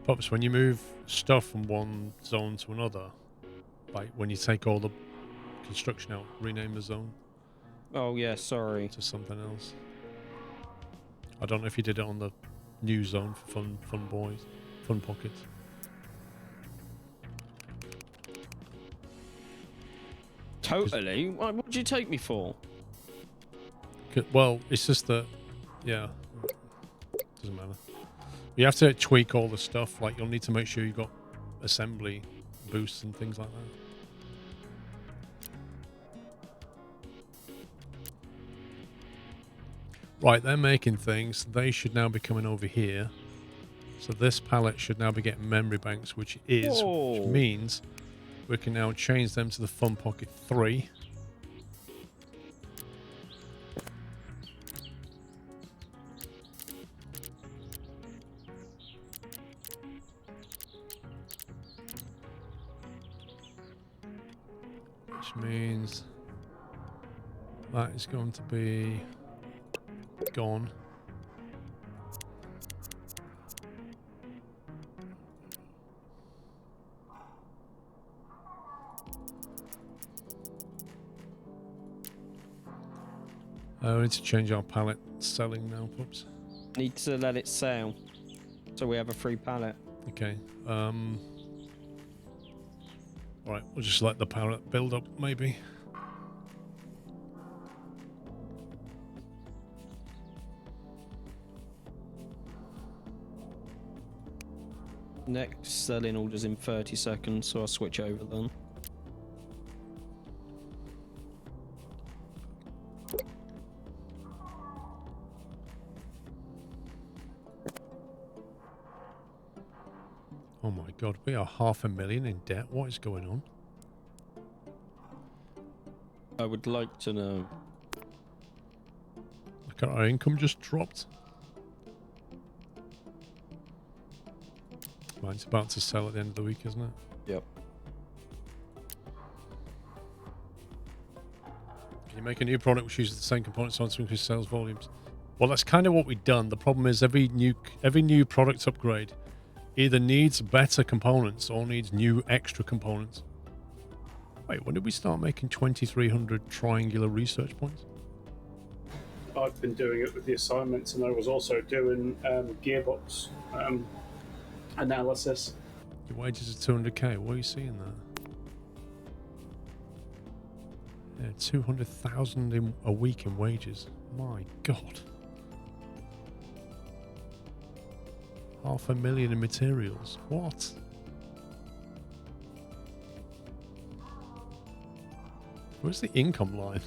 Pops, when you move stuff from one zone to another, like when you take all the construction out, rename the zone. Oh yeah, sorry. To something else. I don't know if you did it on the new zone for fun boys, fun pockets. Totally. What would you take me for? Well, it's just that, yeah, doesn't matter. You have to tweak all the stuff. Like you'll need to make sure you've got assembly boosts and things like that. Right, they're making things. They should now be coming over here. So this pallet should now be getting memory banks, which means we can now change them to the Fun Pocket 3. Which means that is going to be gone. We need to change our pallet selling now, pups. Need to let it sell, so we have a free pallet. Okay. Right, we'll just let the pallet build up, maybe. Next selling orders in 30 seconds, so I'll switch over then. Oh my god, we are $500,000 in debt. What is going on? I would like to know. Look at our income just dropped. Mine's about to sell at the end of the week, isn't it? Yep. Can you make a new product which uses the same components on to increase sales volumes? Well, that's kind of what we've done. The problem is every new product upgrade either needs better components or needs new extra components. Wait, when did we start making 2,300 triangular research points? I've been doing it with the assignments, and I was also doing gearbox analysis. Your wages are 200k. Where are you seeing that? Yeah, 200,000 a week in wages. My God. $500,000 in materials. What? Where's the income line?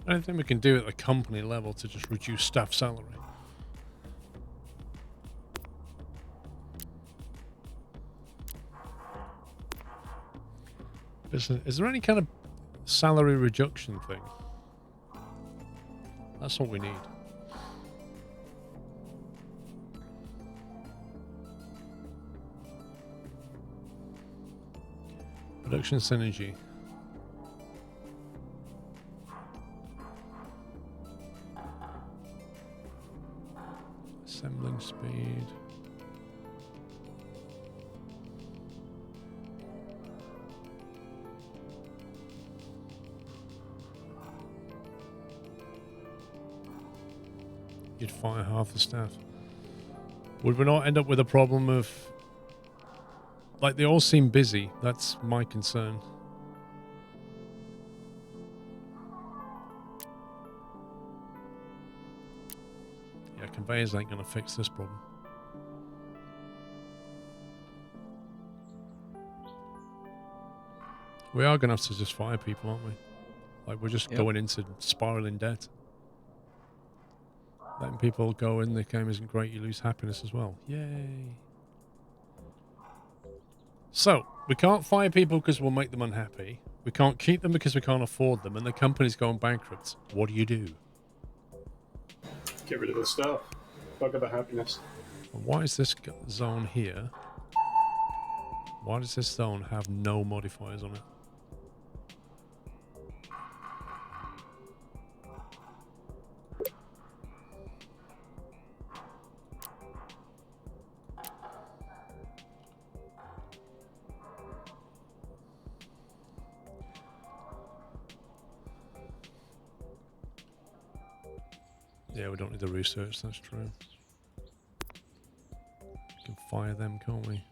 Anything we can do at the company level to just reduce staff salary? Is there any kind of salary reduction thing? That's what we need. Production synergy. Assembling speed. You'd fire half the staff. Would we not end up with a problem of, like, they all seem busy? That's my concern. Yeah, conveyors ain't gonna fix this problem. We are gonna have to just fire people, aren't we? Like, we're just going into spiraling debt. Letting people go in the game isn't great. You lose happiness as well. Yay. So, we can't fire people because we'll make them unhappy. We can't keep them because we can't afford them. And the company's going bankrupt. What do you do? Get rid of the staff. Bugger the happiness. And why is this zone here? Why does this zone have no modifiers on it? Yeah, we don't need the research, that's true. We can fire them, can't we?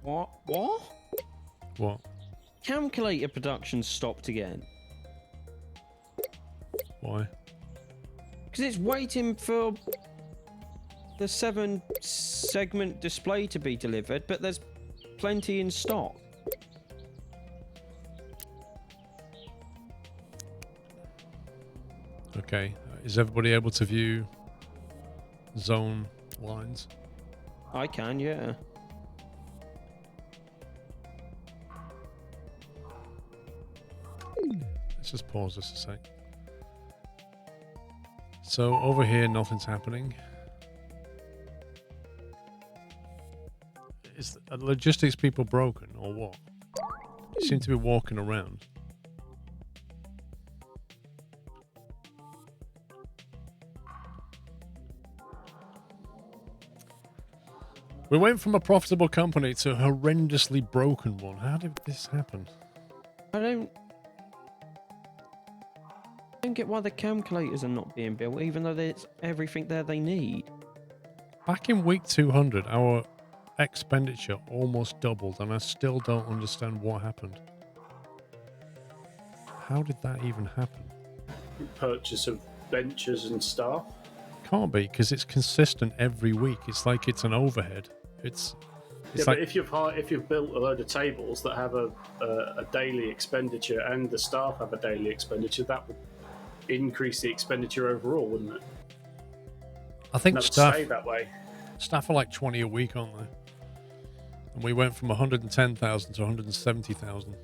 What? What? Calculator production stopped again. Why? Because it's waiting for the 7-segment display to be delivered, but there's plenty in stock. Okay. Is everybody able to view zone lines? I can, yeah. Let's just pause this a sec. So over here, nothing's happening. Is the logistics people broken or what? You seem to be walking around. We went from a profitable company to a horrendously broken one. How did this happen? I don't get why the calculators are not being built, even though there's everything there they need. Back in week 200, our expenditure almost doubled, and I still don't understand what happened. How did that even happen? Purchase of benches and staff. Can't be, because it's consistent every week. It's like it's an overhead. It's Yeah, like, but if you've built a load of tables that have a daily expenditure and the staff have a daily expenditure, that would increase the expenditure overall, wouldn't it? I think That would staff stay that way. are like 20 a week, aren't they? And we went from 110,000 to 170,000.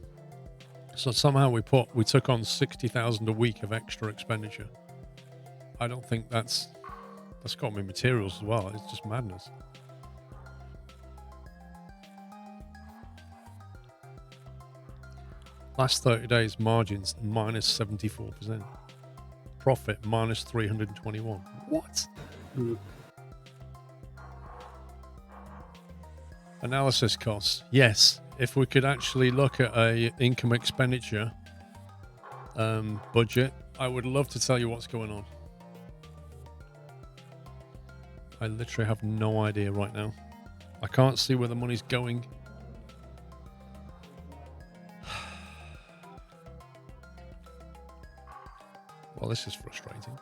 So somehow we took on 60,000 a week of extra expenditure. I don't think that's got to be materials as well. It's just madness. Last 30 days margins minus 74%. Profit minus 321. What? Mm. Analysis costs. Yes, if we could actually look at a income expenditure budget, I would love to tell you what's going on. I literally have no idea right now. I can't see where the money's going. Well, this is frustrating.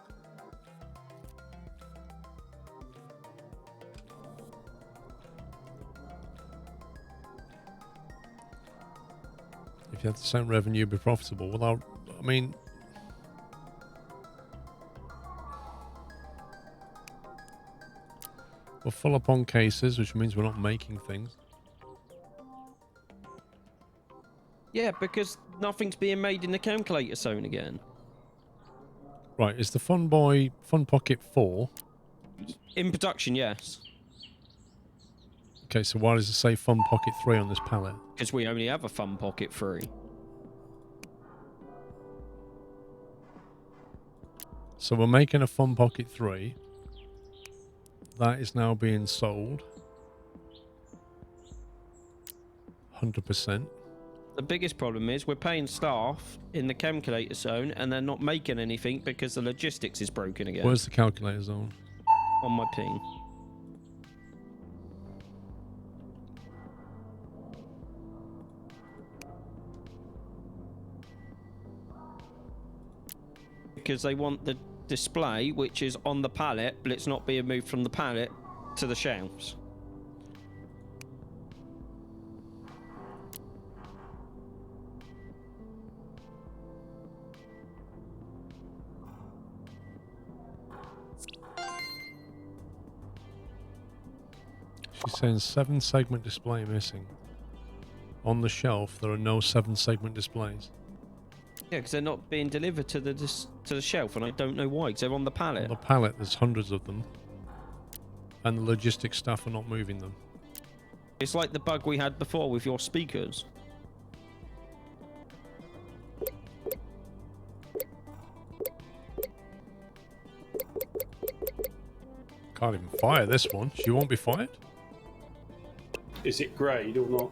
you have the same revenue, be profitable. Well, I mean, we're full up on cases, which means we're not making things. Yeah, because nothing's being made in the calculator zone again. Right, is the Fun Pocket 4? In production, yes. Okay, so why does it say Fun Pocket 3 on this palette? Because we only have a Fun Pocket 3. So we're making a Fun Pocket 3. That is now being sold. 100%. The biggest problem is we're paying staff in the calculator zone and they're not making anything because the logistics is broken again. Where's the calculator zone? On my ping. Because they want the display, which is on the pallet, but it's not being moved from the pallet to the shelves. She's saying 7 segment display missing. On the shelf, there are no 7 segment displays. Yeah, because they're not being delivered to the shelf, and I don't know why. Because they're on the pallet. On the pallet, there's hundreds of them, and the logistics staff are not moving them. It's like the bug we had before with your speakers. Can't even fire this one. She won't be fired? Is it greyed or not?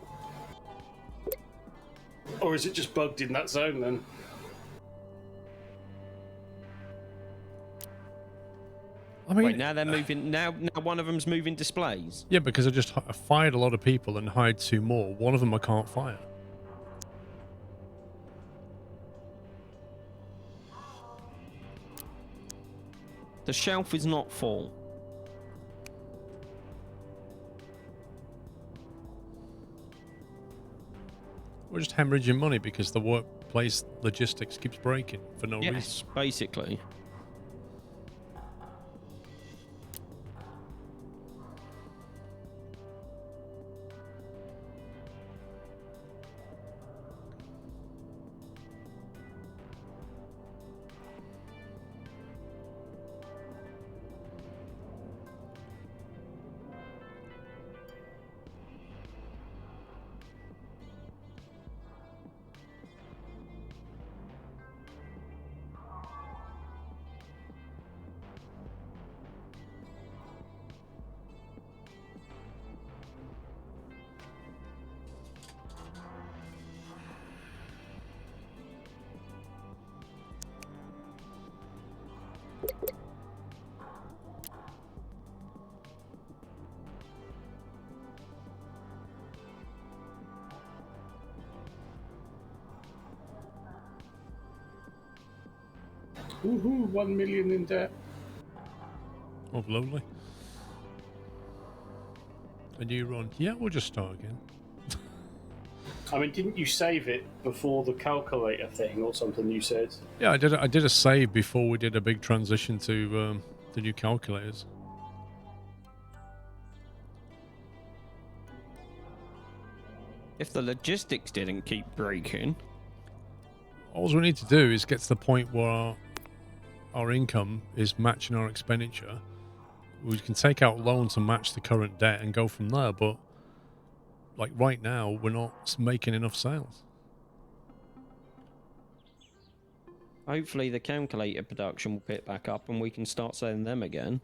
Or is it just bugged in that zone then? I mean, Right, now they're moving. Now one of them's moving displays. yeah, because I fired a lot of people and hired 2 more. One of them I can't fire. The shelf is not full. We're just hemorrhaging money because the workplace logistics keeps breaking for no reason. Yes, basically. Woohoo, 1 million in debt. Oh, lovely. A new run. Yeah, we'll just start again. I mean, didn't you save it before the calculator thing or something you said? Yeah, I did a save before we did a big transition to the new calculators. If the logistics didn't keep breaking. All we need to do is get to the point where our income is matching our expenditure. We can take out loans to match the current debt and go from there, but like right now, we're not making enough sales. Hopefully the calculator production will pick back up and we can start selling them again.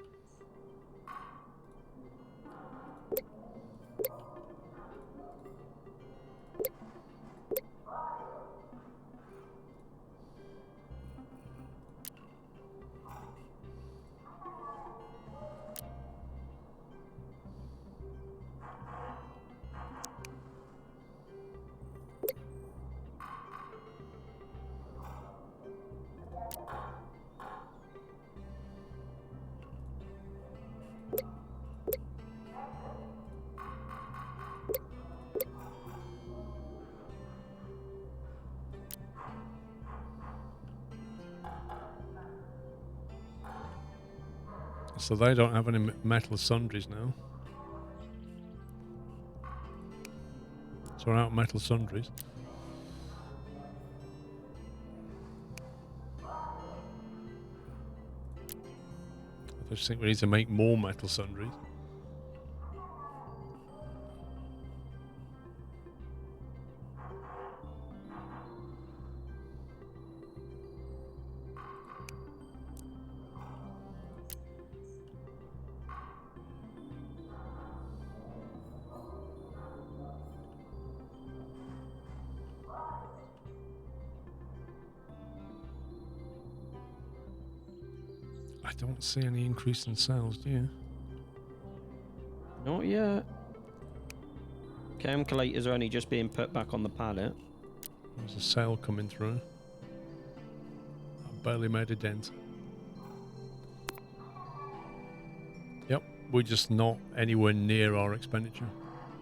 So they don't have any metal sundries now. So we're out of metal sundries. I just think we need to make more metal sundries. I don't see any increase in sales, do you? Not yet. Calculators are only just being put back on the pallet. There's a sale coming through. I barely made a dent. Yep, we're just not anywhere near our expenditure.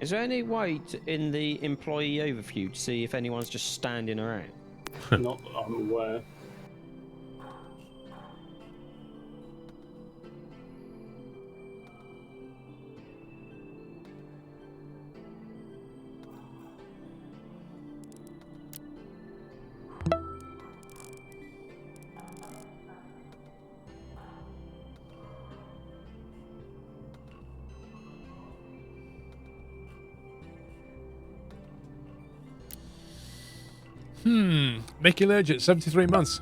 Is there any way in the employee overview to see if anyone's just standing around? Not that I'm aware. Mickey Legit, 73 months.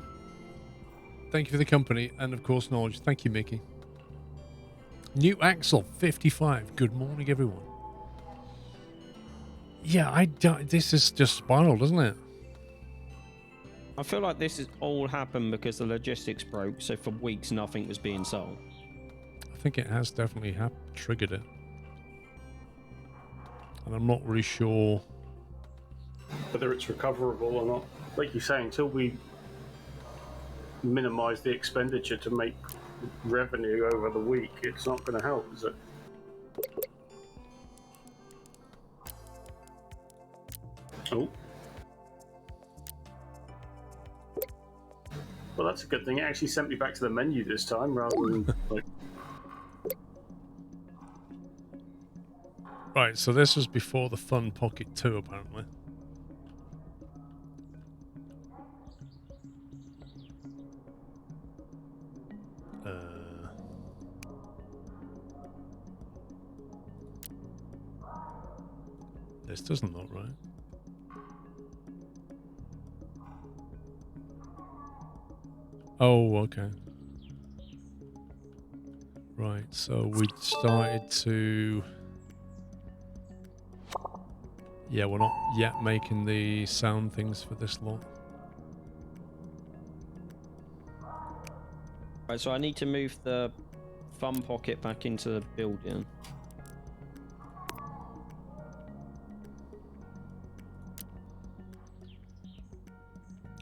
Thank you for the company and, of course, knowledge. Thank you, Mickey. New Axel, 55. Good morning, everyone. Yeah, this is just spiraled, doesn't it? I feel like this has all happened because the logistics broke, so for weeks nothing was being sold. I think it has definitely triggered it. And I'm not really sure whether it's recoverable or not. Like you say, until we minimise the expenditure to make revenue over the week, it's not going to help, is it? Oh. Well, that's a good thing. It actually sent me back to the menu this time rather than like. Right, so this was before the Fun Pocket 2, apparently. This doesn't look right. Oh, okay. Right, so we started to... Yeah, we're not yet making the sound things for this lot. Right, so I need to move the Fun Pocket back into the building.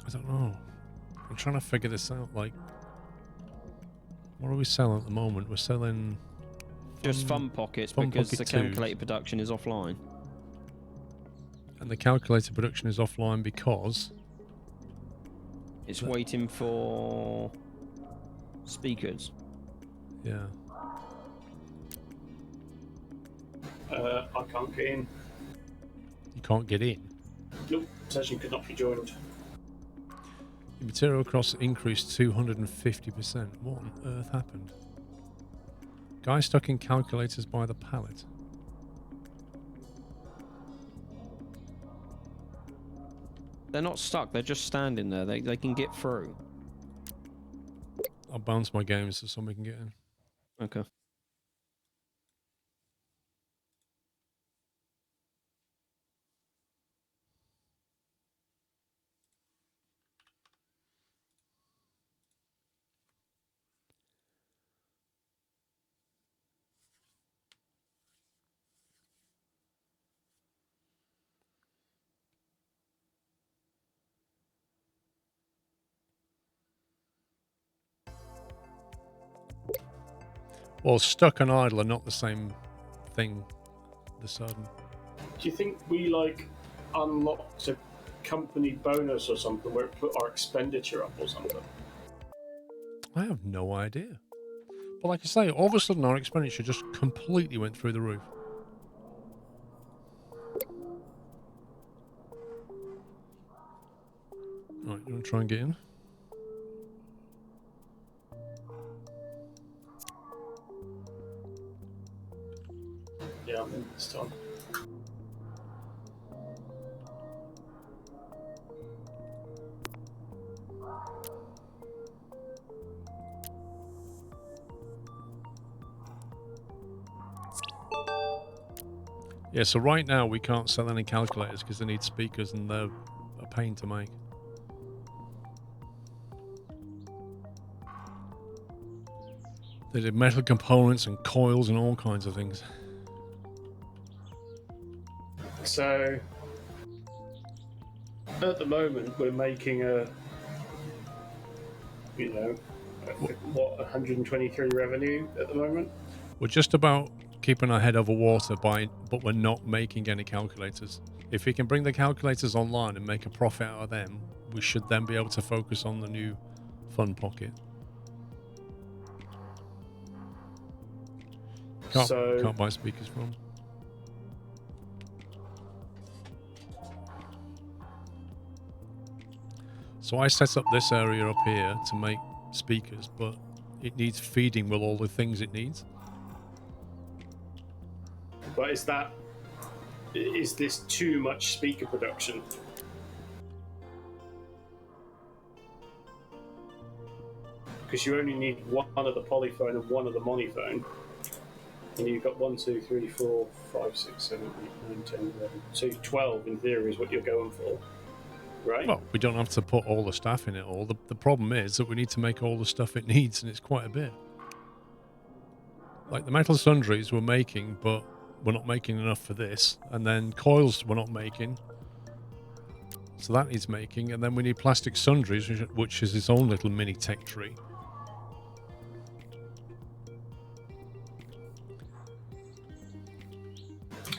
I don't know. I'm trying to figure this out. Like, what are we selling at the moment? We're selling just Fun Pockets Fun because Pocket the 2s. calculator production is offline. And the calculator production is offline because it's waiting for speakers. Yeah. I can't get in. You can't get in? Nope, session could not be joined. The material costs increased 250%. What on earth happened? Guy stuck in calculators by the pallet. They're not stuck, they're just standing there. They can get through. I'll bounce my games so somebody can get in. Okay. Well, stuck and idle are not the same thing. The sudden. Do you think we like unlocked a company bonus or something where it put our expenditure up or something? I have no idea. But like I say, all of a sudden our expenditure just completely went through the roof. Right, you want to try and get in? Yeah, I'm in this time. Yeah, so right now we can't sell any calculators because they need speakers and they're a pain to make. They did metal components and coils and all kinds of things. So at the moment we're making what 123 revenue at the moment. We're just about keeping our head over water but we're not making any calculators. If we can bring the calculators online and make a profit out of them, we should then be able to focus on the new fun pocket. Can't buy speakers from. So I set up this area up here to make speakers, but it needs feeding with all the things it needs. But is this too much speaker production? Because you only need one of the polyphone and one of the monophone. And you've got 1, 2, 3, 4, 5, 6, 7, 8, 9, 10, 11. So 12 in theory is what you're going for, right? Well, we don't have to put all the stuff in it all. The problem is that we need to make all the stuff it needs, and it's quite a bit. Like the metal sundries we're making, but we're not making enough for this. And then coils we're not making. So that needs making. And then we need plastic sundries, which is its own little mini tech tree.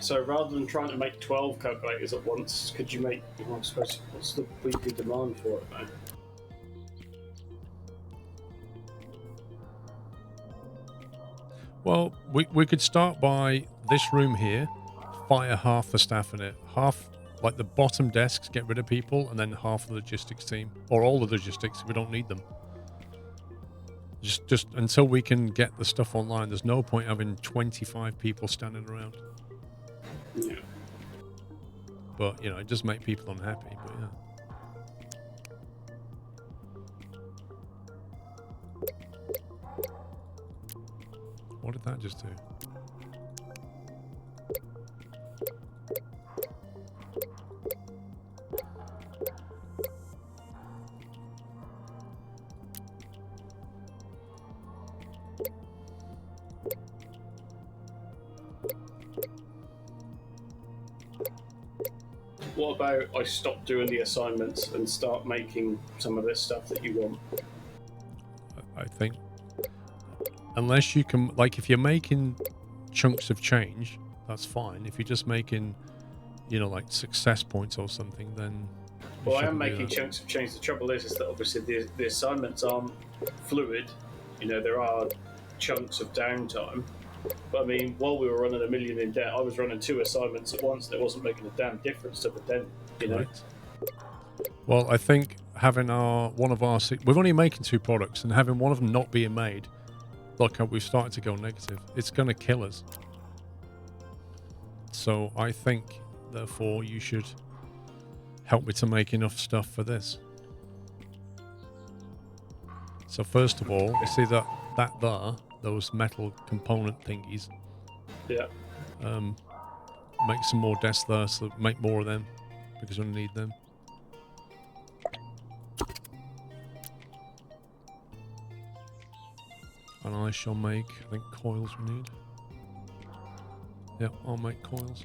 So rather than trying to make 12 calculators at once, could you make, I suppose, what's the weekly demand for it now? Well, we could start by this room here, fire half the staff in it. Half, like the bottom desks, get rid of people, and then half the logistics team. Or all the logistics if we don't need them. Just until we can get the stuff online, there's no point having 25 people standing around. Yeah. But, it does make people unhappy, but yeah. What did that just do? What about I stop doing the assignments and start making some of this stuff that you want? I think unless you can, like, if you're making chunks of change, that's fine. If you're just making, like success points or something, then well, I am making chunks of change. The trouble is that obviously the assignments aren't fluid. There are chunks of downtime. But I mean, while we were running $1 million in debt, I was running 2 assignments at once, and it wasn't making a damn difference to the dent. Right. Well, I think having we're only making 2 products, and having one of them not being made, look, we've started to go negative. It's going to kill us. So I think, therefore, you should help me to make enough stuff for this. So first of all, you see that there, those metal component thingies. Yeah. Make some more desks there, so make more of them, because we need them. And I shall make, I think, coils we need. Yeah, I'll make coils.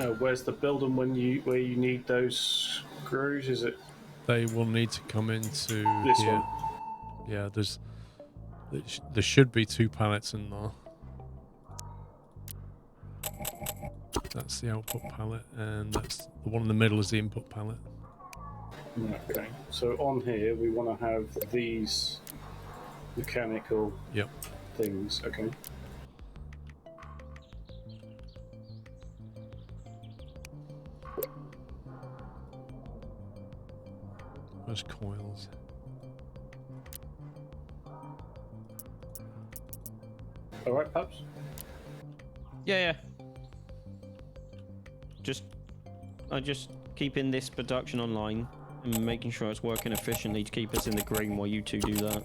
Where's the building where you need those screws? Is it They will need to come into this here. one? Yeah, there should be 2 pallets in there. That's the output pallet, and that's the one in the middle is the input pallet. Okay. So on here we want to have these mechanical Yep. things. Okay. Where's coils? All right, Pubs. Yeah. I just keeping this production online and making sure it's working efficiently to keep us in the green while you two do that.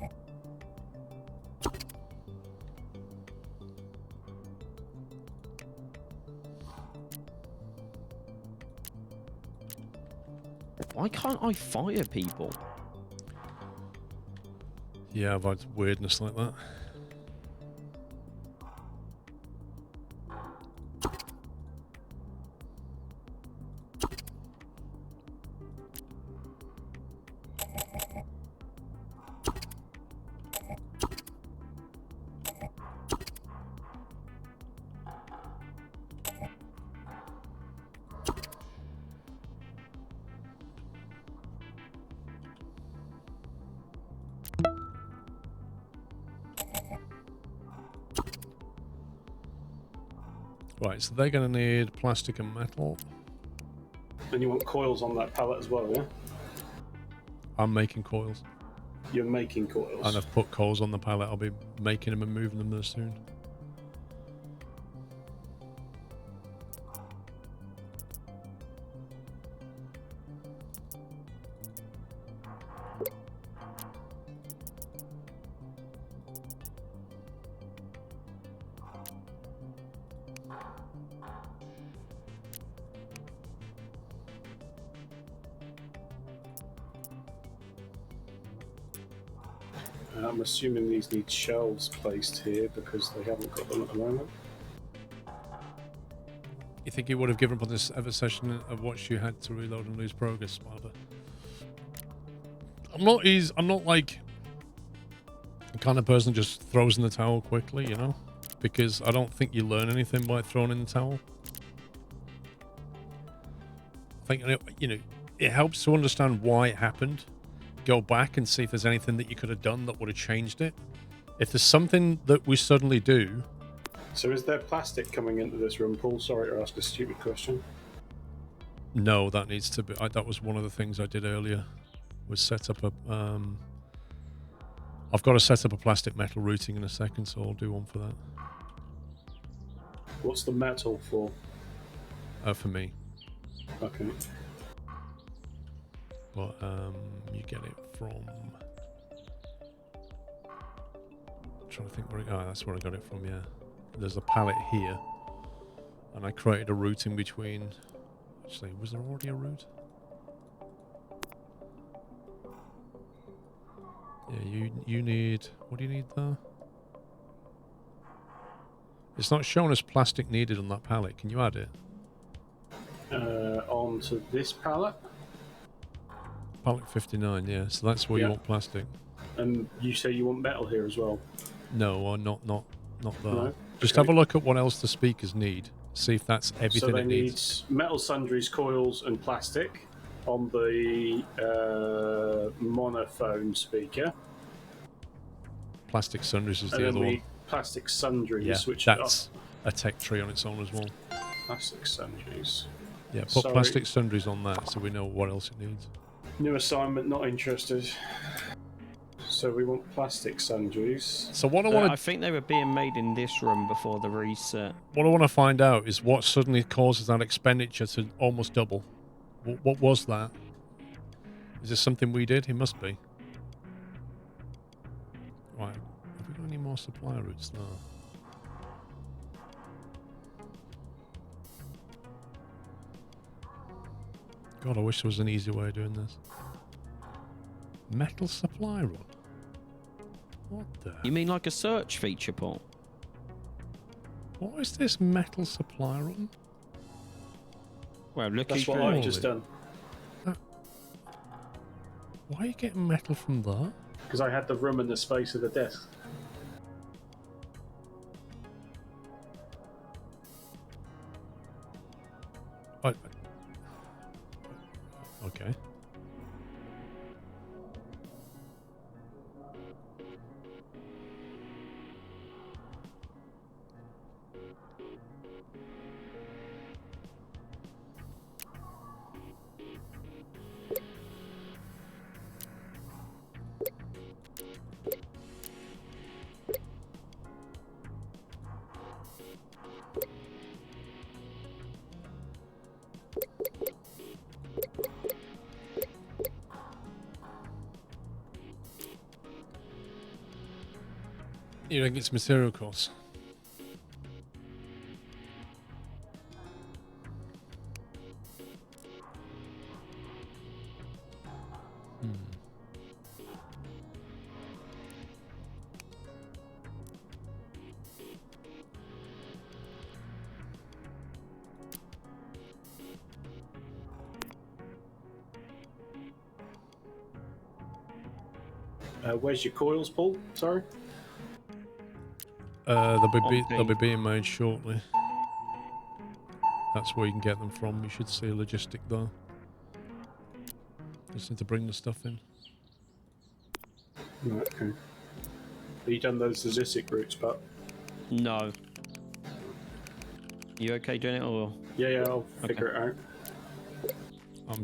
Why can't I fire people? Yeah, I've had weirdness like that. Right, so they're going to need plastic and metal. And you want coils on that pallet as well, yeah? I'm making coils. You're making coils. And I've put coils on the pallet. I'll be making them and moving them there soon. I'm assuming these need shelves placed here because they haven't got them at the moment. You think you would have given up on this ever session of what you had to reload and lose progress, Sparta? I'm not like the kind of person who just throws in the towel quickly, you know? Because I don't think you learn anything by throwing in the towel. I think, you know, it helps to understand why it happened. Go back and see if there's anything that you could have done that would have changed it. If there's something that we suddenly do... So is there plastic coming into this room, Paul? Sorry to ask a stupid question. No, that needs to be... that was one of the things I did earlier, was set up a... I've got to set up a plastic metal routing in a second, so I'll do one for that. What's the metal for? For me. Okay. But you get it from... I'm trying to think where that's where I got it from, yeah. There's a pallet here. And I created a route in between... Actually, was there already a route? Yeah, you need... What do you need there? It's not showing us plastic needed on that pallet. Can you add it? Onto this pallet? Pallet 59, yeah. So that's where you want plastic. And you say you want metal here as well? No, not there. No? Just have a look at what else the speakers need. See if that's everything so they it needs. need metal sundries, coils, and plastic on the monophone speaker. Plastic sundries is And the then other we one. need plastic sundries, Yeah, which that's a tech tree on its own as well. plastic sundries. Yeah, put plastic sundries on that so we know what else it needs. New assignment, not interested. So we want plastic sundries. So what I think they were being made in this room before the reset. What I want to find out is what suddenly causes that expenditure to almost double. What was that? Is this something we did? It must be. Right. Have we got any more supply routes there? God, I wish there was an easier way of doing this. Metal supply run? What the... You mean like a search feature, Paul? What is this metal supply run? Well, look That's who's what doing I've it. just done. Why are you getting metal from that? Because I had the room and the space of the desk. I- okay. You think it's material costs? Where's your coils, Paul? Sorry. They'll be being made shortly. That's where you can get them from. You should see a logistic there. Just need to bring the stuff in. Right, okay. Have you done those logistic routes, but No. You okay doing it, or? yeah, I'll figure it out.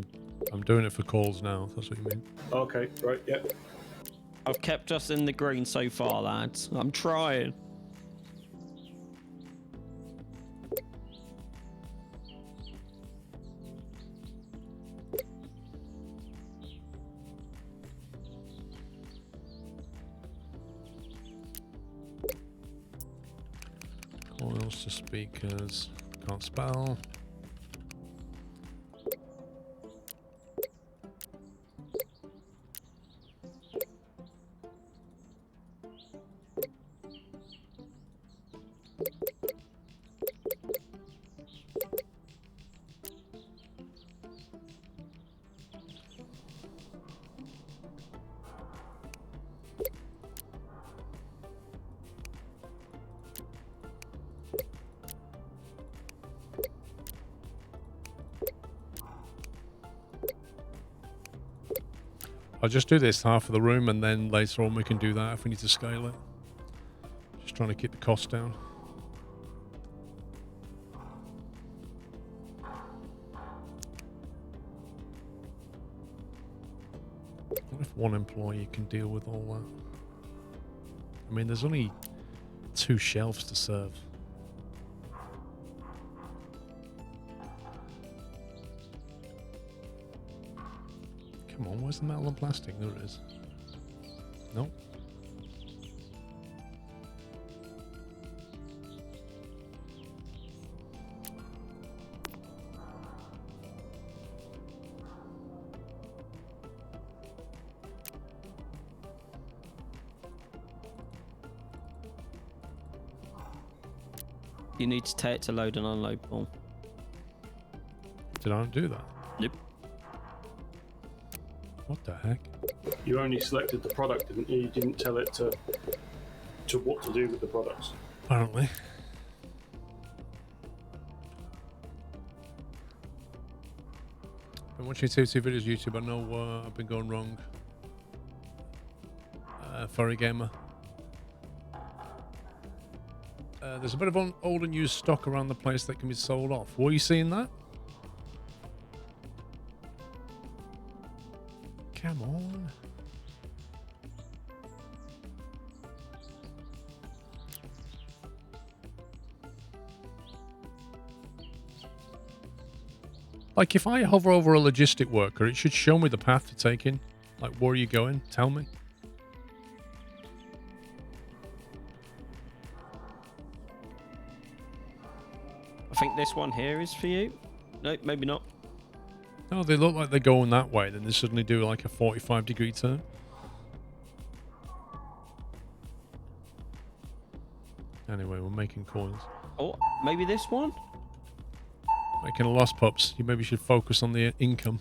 I'm doing it for calls now. If that's what you mean. Okay, right, yeah. I've kept us in the green so far, lads. I'm trying. Coils to speakers. Can't spell. I'll just do this half of the room, and then later on we can do that if we need to scale it. Just trying to keep the cost down. What if one employee can deal with all that? I mean, there's only 2 shelves to serve. Come on, where's the metal and plastic? There it is. Nope. You need to take it to load and unload, Paul. Did I not do that? Nope. What the heck? You only selected the product, didn't you? You didn't tell it to what to do with the products. Apparently. Been watching TT videos YouTube. I know I've been going wrong. Furry Gamer. There's a bit of old and used stock around the place that can be sold off. Were you seeing that? Come on. Like, if I hover over a logistic worker, it should show me the path to take in. Like, where are you going? Tell me. I think this one here is for you. Nope, maybe not. No, they look like they're going that way. Then they suddenly do like a 45-degree turn. Anyway, we're making coils. Oh, maybe this one? making a loss, pups. You maybe should focus on the income.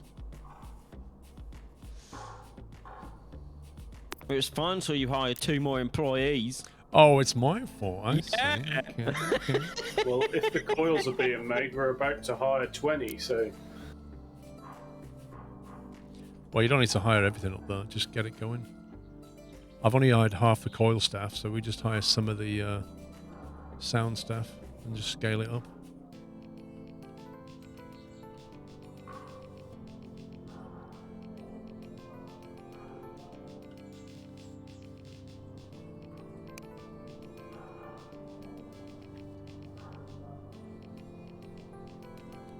It was fun until you hired 2 more employees. Oh, it's my fault. I see. Yeah. Okay. Well, if the coils are being made, we're about to hire 20, so... Well, you don't need to hire everything up there. Just get it going. I've only hired half the coil staff, so we just hire some of the sound staff and just scale it up.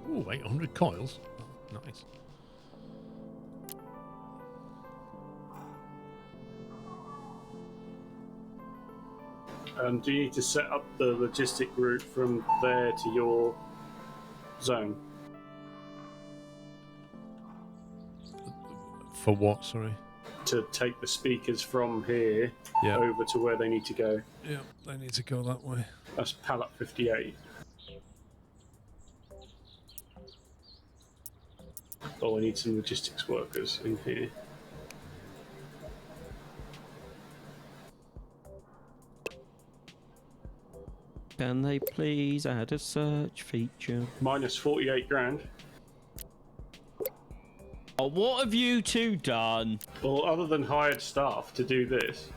Ooh, 800 coils. Oh, nice. Do you need to set up the logistic route from there to your zone? For what, sorry? To take the speakers from here over to where they need to go. Yeah, they need to go that way. That's pallet 58. Oh, I need some logistics workers in here. Can they please add a search feature? Minus 48 grand. Oh, what have you two done? Well, other than hired staff to do this.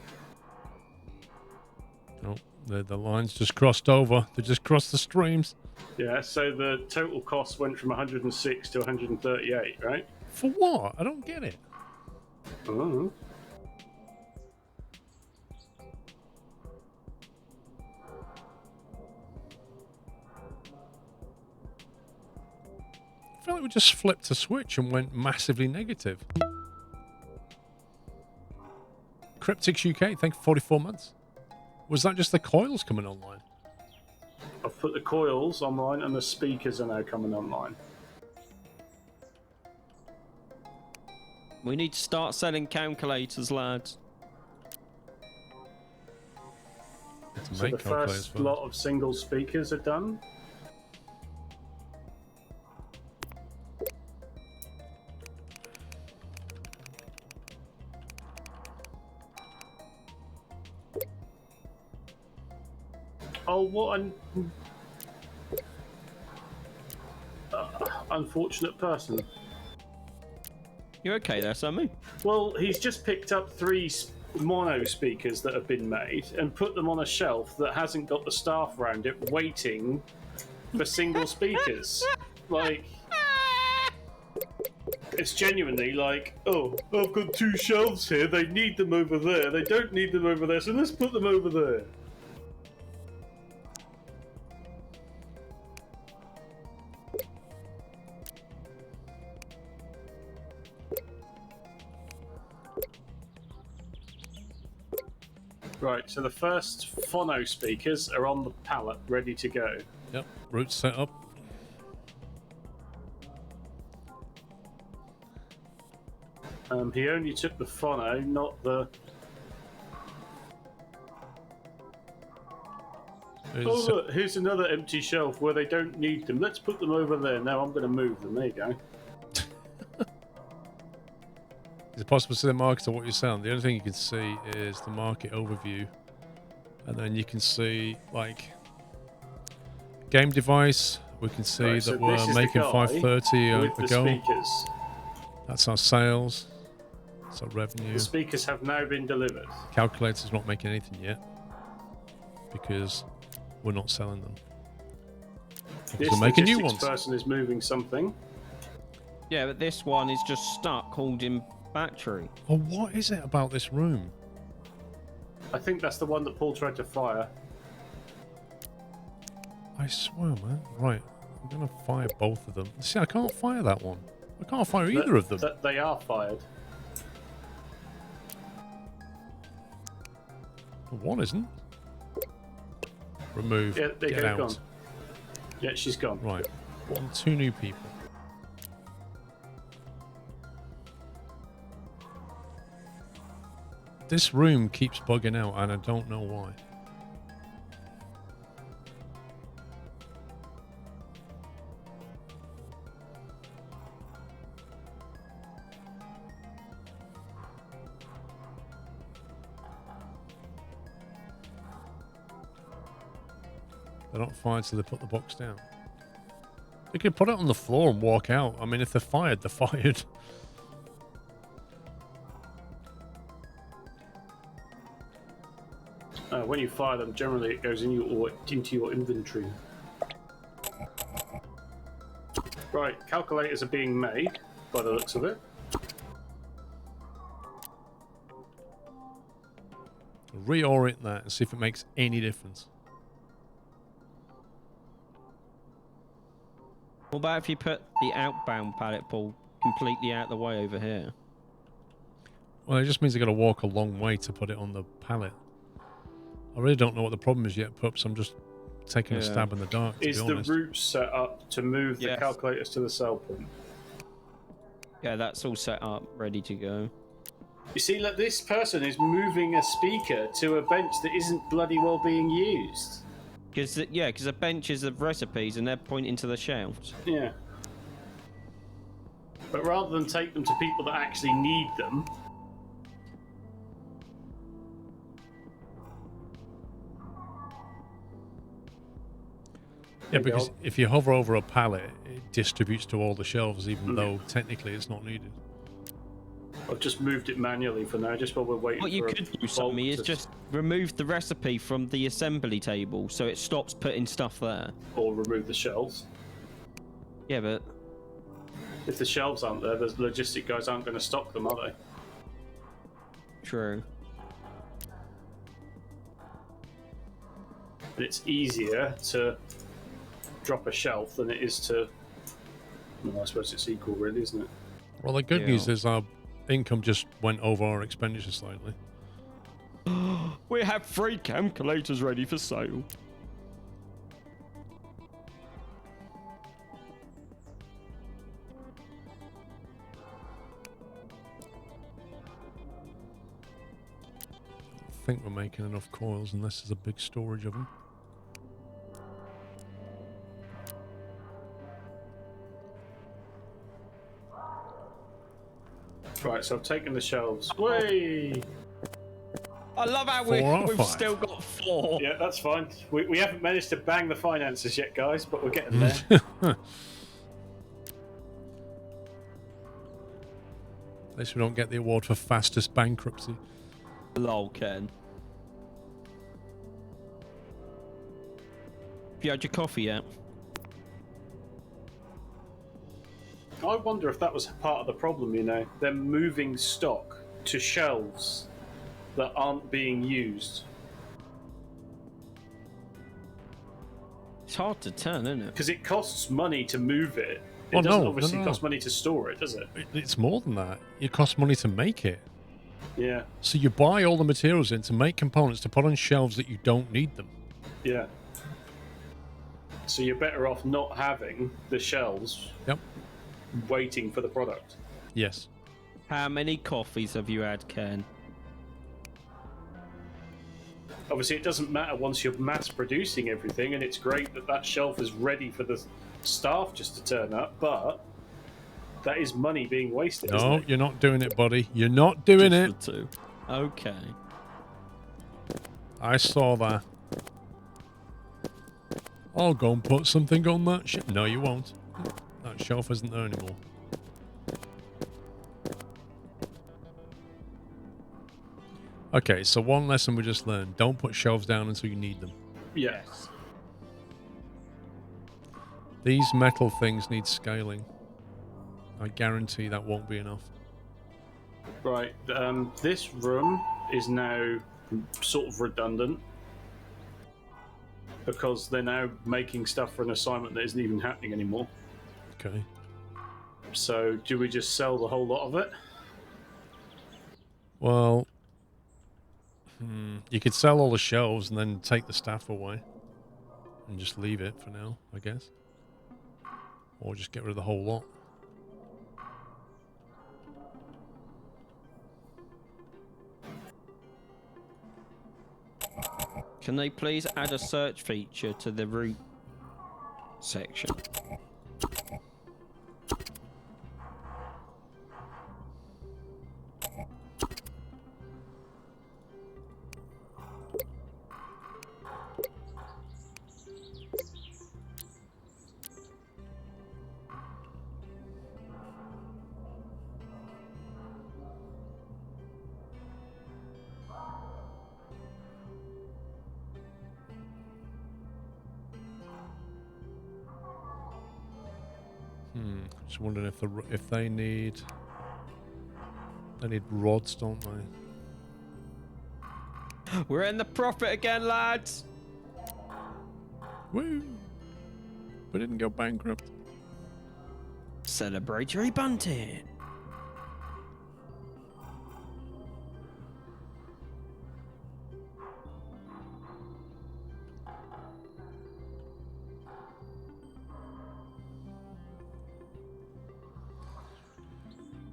Oh, the lines just crossed over. They just crossed the streams. Yeah, so the total cost went from 106 to 138, right? For what? I don't get it. Oh. I feel like we just flipped a switch and went massively negative. Cryptics UK, thank you for 44 months. Was that just the coils coming online? I've put the coils online and the speakers are now coming online. We need to start selling calculators, lads. So the first lot of single speakers are done. Oh, what an unfortunate person. You okay there, Sammy? Well, he's just picked up 3 mono speakers that have been made and put them on a shelf that hasn't got the staff around it waiting for single speakers. Like, it's genuinely like, oh, I've got 2 shelves here, they need them over there, they don't need them over there, so let's put them over there. Right, so the first phono speakers are on the pallet, ready to go. Yep, route set up. He only took the phono, not the... Oh look, here's another empty shelf where they don't need them. Let's put them over there. Now I'm going to move them. There you go. Is it possible to see the market or what you sound? The only thing you can see is the market overview. And then you can see, like, game device. We can see Right, that so we're this is making the guy 530 with the ago. speakers. That's our sales. That's our revenue. The speakers have now been delivered. Calculator's not making anything yet because we're not selling them. This We're making new logistics ones. person is moving something. Yeah, but this one is just stuck holding battery. Oh, what is it about this room? I think that's the one that Paul tried to fire. I swear, man. Right, I'm gonna fire both of them. See, I can't fire that one. I can't fire either of them. They are fired. One isn't. Remove. Yeah, they Get go out. gone. Yeah, she's gone. Right. 2 new people. This room keeps bugging out, and I don't know why. They're not fired, so they put the box down. They could put it on the floor and walk out. I mean, if they're fired, they're fired. When you fire them, generally it goes into your inventory. Right, calculators are being made, by the looks of it. Reorient that and see if it makes any difference. What about if you put the outbound pallet pull completely out the way over here? Well, it just means I got to walk a long way to put it on the pallet. I really don't know what the problem is yet, Pups. I'm just taking a stab in the dark, to Is be the honest. route set up to move the calculators to the sell point? Yeah, that's all set up, ready to go. You see, look, this person is moving a speaker to a bench that isn't bloody well being used. Because the benches of recipes and they're pointing to the shelves. Yeah. But rather than take them to people that actually need them, Yeah, because if you hover over a pallet, it distributes to all the shelves, even though technically it's not needed. I've just moved it manually for now, just while we're waiting. What you for could do, Sammy, is just remove the recipe from the assembly table so it stops putting stuff there. Or remove the shelves. Yeah, but if the shelves aren't there, the logistic guys aren't going to stock them, are they? True. And it's easier to drop a shelf than it is to. Well, I suppose it's equal, really, isn't it? Well, the good news is our income just went over our expenditure slightly. We have 3 calculators ready for sale. I think we're making enough coils unless there's a big storage of them. Right, so I've taken the shelves. Way. I love how we've still got 4. Yeah, that's fine. We haven't managed to bang the finances yet, guys, but we're getting there. At least we don't get the award for fastest bankruptcy. Lol, Ken. Have you had your coffee yet? I wonder if that was part of the problem, you know. They're moving stock to shelves that aren't being used. It's hard to turn, isn't it? Because it costs money to move it. It Oh, doesn't no, obviously no. cost money to store it, does it? It's more than that. It costs money to make it. Yeah. So you buy all the materials in to make components to put on shelves that you don't need them. Yeah. So you're better off not having the shelves waiting for the product. Yes. How many coffees have you had, Ken? Obviously, it doesn't matter once you're mass producing everything, and it's great that that shelf is ready for the staff just to turn up, but that is money being wasted, isn't No, it? you're not doing it, buddy. You're not doing it. Just the 2. Okay. I saw that. I'll go and put something on that shit. No, you won't. That shelf isn't there anymore. Okay, so one lesson we just learned. Don't put shelves down until you need them. Yes. These metal things need scaling. I guarantee that won't be enough. Right. This room is now sort of redundant because they're now making stuff for an assignment that isn't even happening anymore. Okay. So, do we just sell the whole lot of it? Well, you could sell all the shelves and then take the staff away and just leave it for now, I guess. Or just get rid of the whole lot. Can they please add a search feature to the route section? Just wondering if they need rods, don't they? We're in the profit again, lads. Woo! We didn't go bankrupt. Celebratory bunting.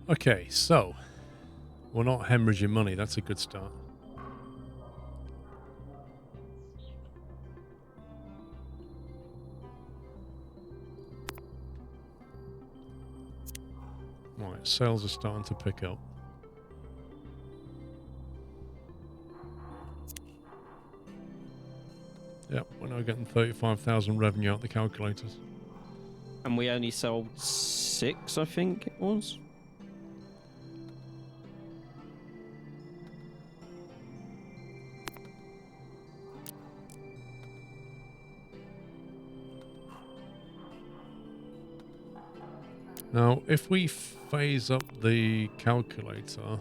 Okay, so we're not hemorrhaging money. That's a good start. Right, sales are starting to pick up. Yep, we're now getting 35,000 revenue out the calculators. And we only sold 6, I think it was. Now, if we phase up the calculator,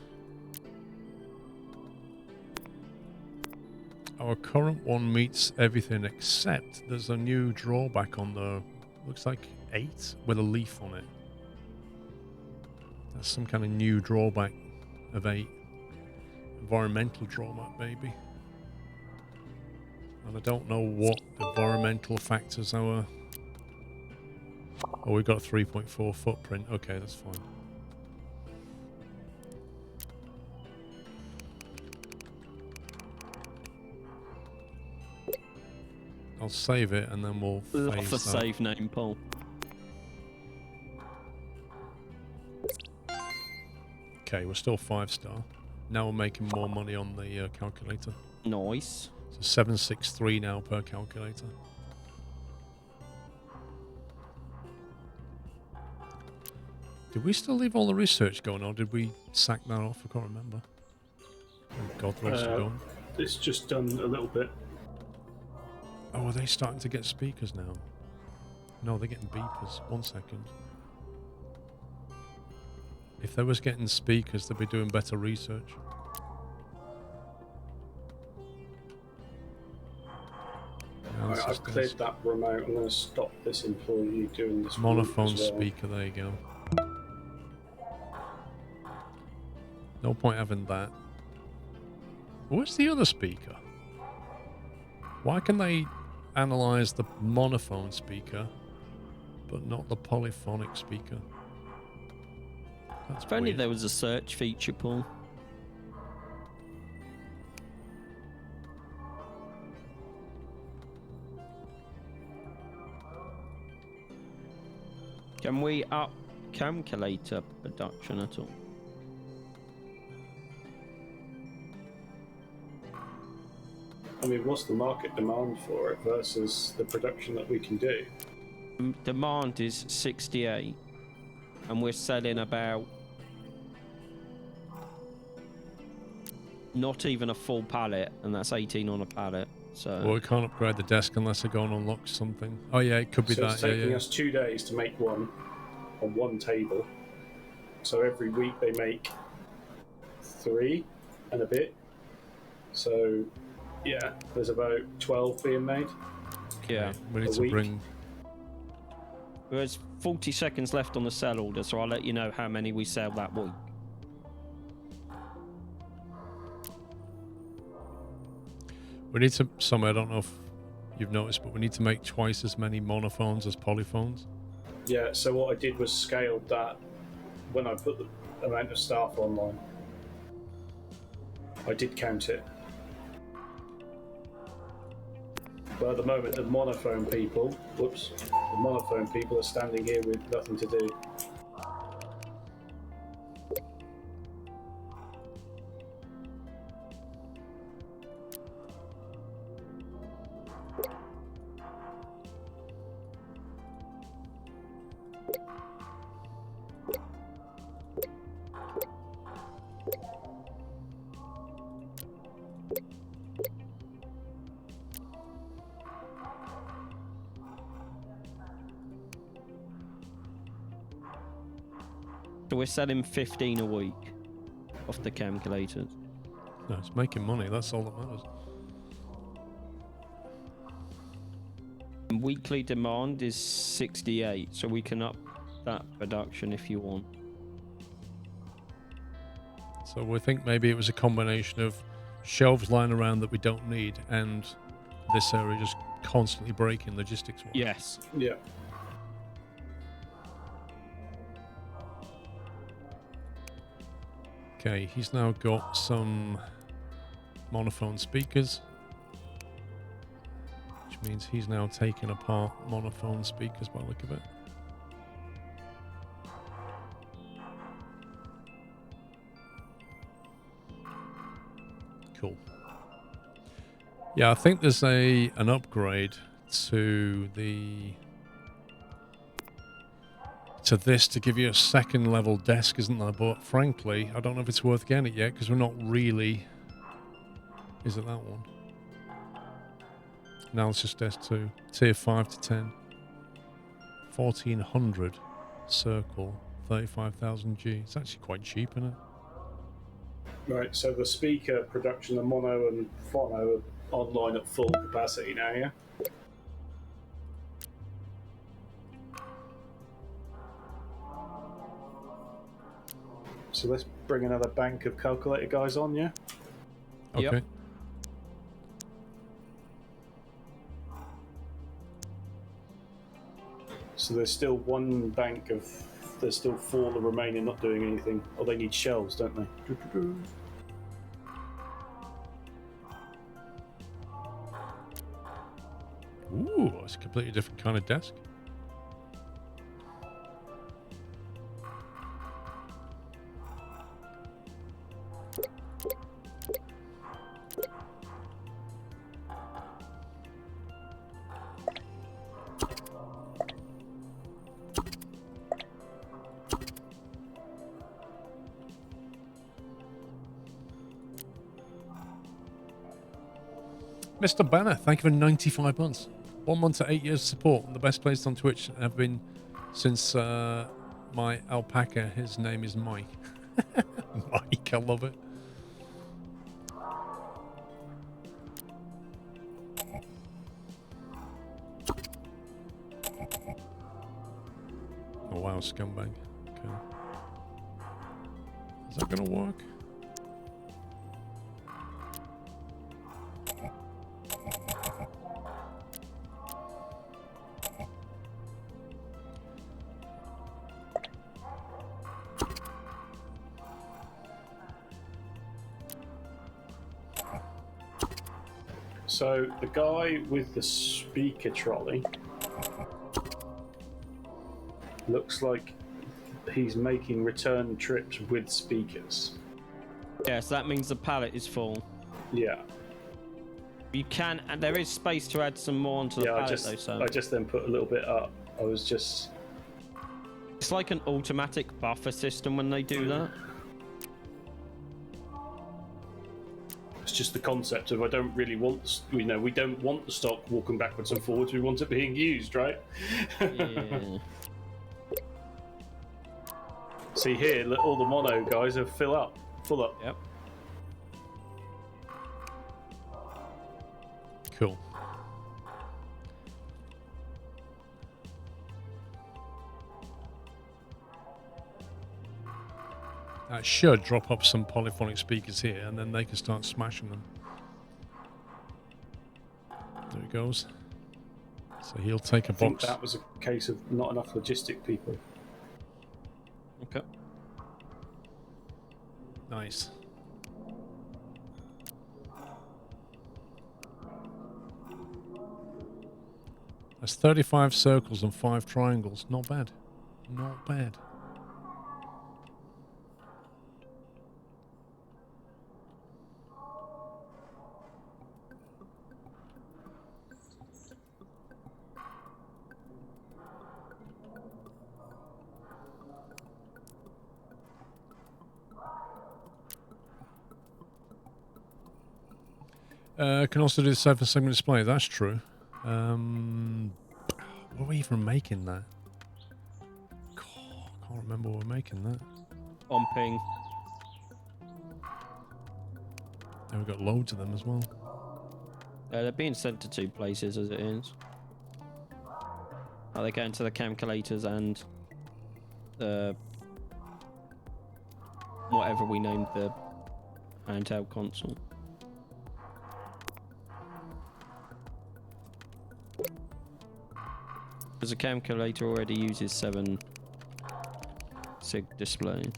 our current one meets everything except there's a new drawback on the, looks like 8 with a leaf on it. That's some kind of new drawback of 8. Environmental drawback, maybe. And I don't know what environmental factors our... Oh, we've got a 3.4 footprint. Okay, that's fine. I'll save it and then we'll Love phase the that. save name, Paul. Okay, we're still 5-star. Now we're making more money on the calculator. Nice. So 763 now per calculator. Did we still leave all the research going, or did we sack that off? I can't remember. God, where's it going? It's just done a little bit. Oh, are they starting to get speakers now? No, they're getting beepers. 1 second. If they was getting speakers, they'd be doing better research. Right, I've cleared that remote. I'm going to stop this employee doing this. Monophone as well. speaker, there you go. No point having that. Where's the other speaker? Why can they analyze the monophone speaker, but not the polyphonic speaker? That's If only weird. there was a search feature, Paul. Can we up calculator production at all? I mean, what's the market demand for it versus the production that we can do? Demand is 68, and we're selling about not even a full pallet, and that's 18 on a pallet. So Well, we can't upgrade the desk unless I go and unlock something. Oh yeah, it could be So that. it's Yeah, taking yeah. us 2 days to make one on one table. So every week they make 3 and a bit. So yeah, there's about 12 being made. yeah. We need A to week. bring. There's 40 seconds left on the sell order, so I'll let you know how many we sell that week. We need to. I don't know if you've noticed, but we need to make twice as many monophones as polyphones. Yeah, so what I did was scaled that when I put the amount of staff online. I did count it. But at the moment, the monophone people are standing here with nothing to do. So we're selling 15 a week off the calculators. No, it's making money. That's all that matters. And weekly demand is 68, so we can up that production if you want. So we think maybe it was a combination of shelves lying around that we don't need and this area just constantly breaking logistics-wise. Yes. Yeah. Okay, he's now got some monophone speakers, which means he's now taking apart monophone speakers by the look of it. Cool. Yeah, I think there's an upgrade to this to give you a second level desk, isn't there? But frankly, I don't know if it's worth getting it yet because we're not really. Is it that one? Analysis desk 2, tier 5 to 10, 1400 circle, 35,000 G. It's actually quite cheap, isn't it? Right, so the speaker production, the mono and phono are online at full capacity now, yeah? So let's bring another bank of calculator guys on, yeah? Okay. Yep. So there's still one bank of... There's still 4 that remaining not doing anything. Oh, they need shelves, don't they? Ooh, it's a completely different kind of desk. Mr. Banner, thank you for 95 months. 1 month to 8 years of support. I'm the best placed on Twitch I've been since my alpaca. His name is Mike. Mike, I love it. Oh wow, scumbag. Okay. Is that gonna work? So the guy with the speaker trolley looks like he's making return trips with speakers. Yes, that means the pallet is full. Yeah. You can, and there is space to add some more onto the Yeah, pallet though, so I just then put a little bit up. I was just... it's like an automatic buffer system when they do that. It's just the concept of I don't really want, we don't want the stock walking backwards and forwards. We want it being used, right? Yeah. See here, look, all the mono guys are full up. Yep. Cool. That should drop up some polyphonic speakers here, and then they can start smashing them. There he goes. So he'll take a I think box. that was a case of not enough logistic people. Okay. Nice. That's 35 circles and 5 triangles. Not bad. Not bad. Can also do the 7-segment display. That's true. What are we even making that? God, I can't remember we're making that. On ping. And we've got loads of them as well. They're being sent to 2 places as it is. Are they going to the calculators and whatever we named the handheld console? Because the calculator already uses 7 SIG displays.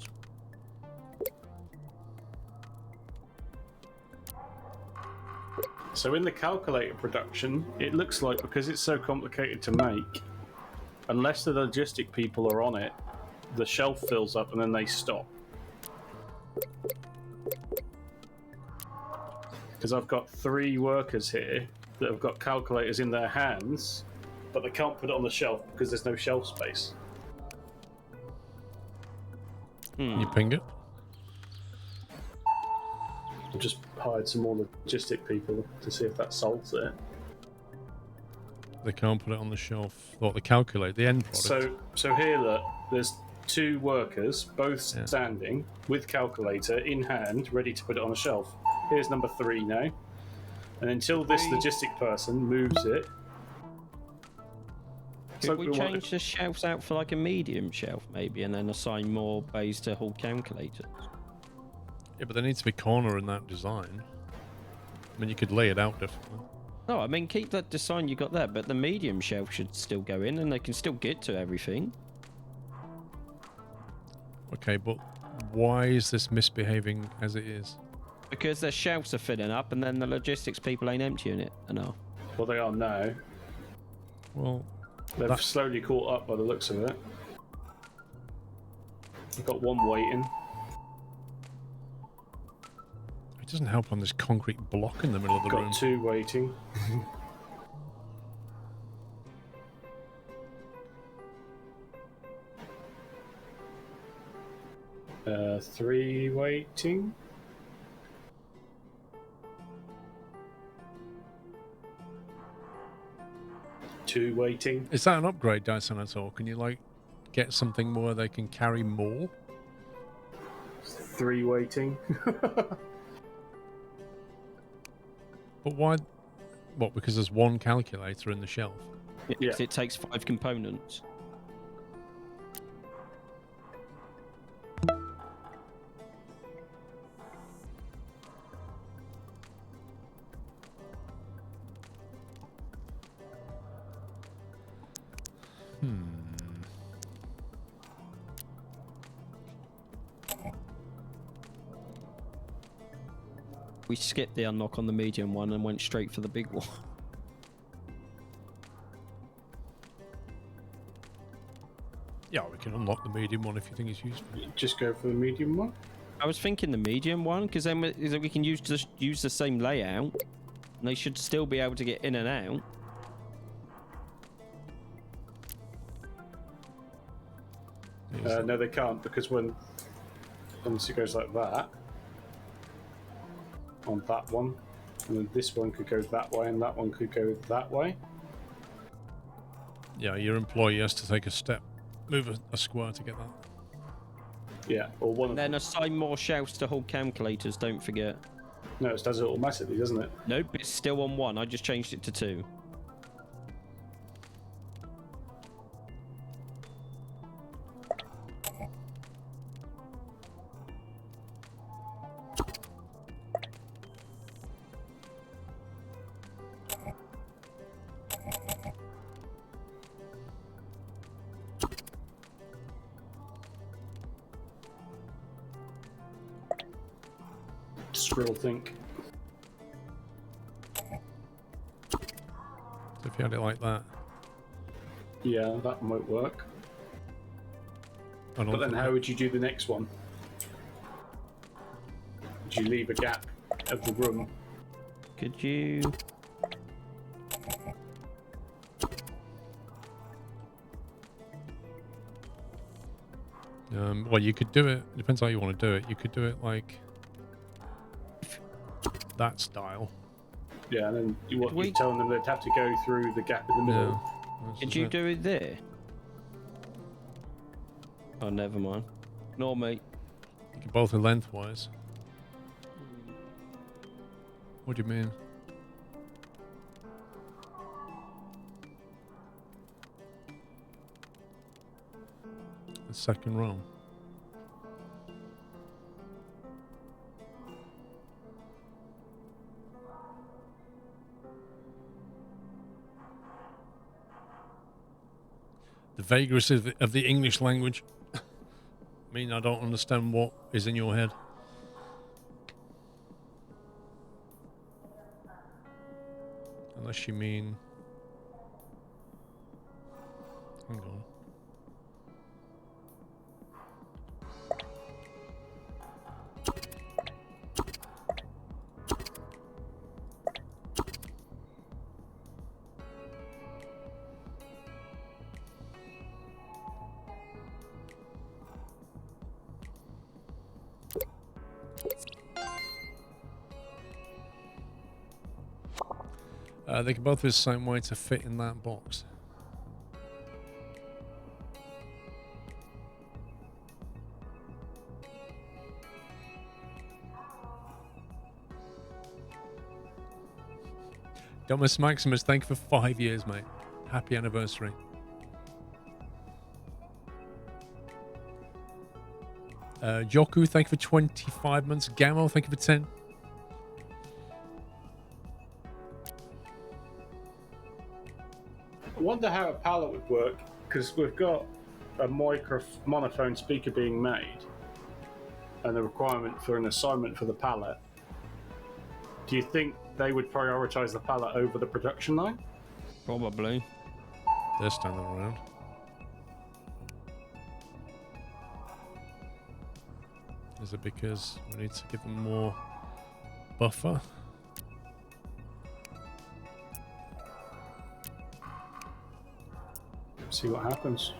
So in the calculator production, it looks like because it's so complicated to make, unless the logistic people are on it, the shelf fills up and then they stop. Because I've got 3 workers here that have got calculators in their hands, but they can't put it on the shelf because there's no shelf space. Can you ping it? I've just hired some more logistic people to see if that solves it. They can't put it on the shelf. What, the calculate, the end product? So here, look, there's 2 workers, both Yeah. standing, with calculator in hand, ready to put it on the shelf. Here's number 3 now. And until this logistic person moves it... Could we change the shelves out for like a medium shelf maybe, and then assign more bays to hold calculators? Yeah, but there needs to be corner in that design. I mean, you could lay it out differently. No, I mean keep that design you got there, but the medium shelf should still go in, and they can still get to everything. Okay, but why is this misbehaving as it is? Because their shelves are filling up, and then the logistics people ain't emptying it enough. Well, they are now. Well, They've slowly caught up by the looks of it. We've got 1 waiting. it doesn't help on this concrete block in the middle of the room. Got 2 waiting. 3 waiting. 2 waiting. Is that an upgrade, Dyson, at all? Can you, like, get something where they can carry more? 3 waiting. But why? What, because there's 1 calculator in the shelf? Yeah. It takes 5 components. We skipped the unlock on the medium one and went straight for the big one. Yeah, we can unlock the medium one if you think it's useful. Just go for the medium one. I was thinking the medium one, because then we can use the same layout, and they should still be able to get in and out. No, they can't, because once it goes like that, on that one, and then this one could go that way, and that one could go that way. Yeah, your employee has to take a step, move a square to get that. Yeah, or one. And then assign more shelves to hold calculators, don't forget. No, it does it automatically, doesn't it? Nope, it's still on 1. I just changed it to 2. Squirrel think. So if you had it like that. Yeah, that might work. I don't But then think how would you do the next one? Would you leave a gap of the room? Could you... well, you could do it. Depends how you want to do it. You could do it like that style. Yeah, and then Could we- you're telling them they'd have to go through the gap in the middle. Yeah. Could you do it there? Oh, never mind. Nor me. You can both are lengthwise. What do you mean? The second row. The vagaries of the English language. I mean, I don't understand what is in your head. Unless you mean... Hang on. They can both be the same way to fit in that box. Domus Maximus, thank you for 5 years, mate. Happy anniversary. Joku, thank you for 25 months. Gamo, thank you for 10. I wonder how a palette would work, because we've got a monophone speaker being made and the requirement for an assignment for the palette. Do you think they would prioritize the palette over the production line? Probably. They're standing around. Is it because we need to give them more buffer? See what happens.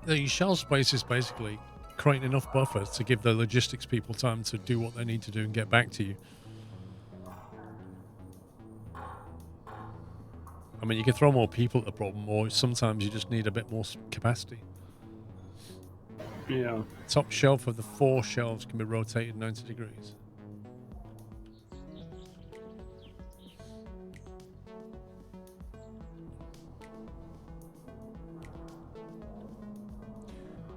The shelf space is basically creating enough buffer to give the logistics people time to do what they need to do and get back to you. I mean, you can throw more people at the problem, or sometimes you just need a bit more capacity. Yeah. Top shelf of the 4 shelves can be rotated 90 degrees.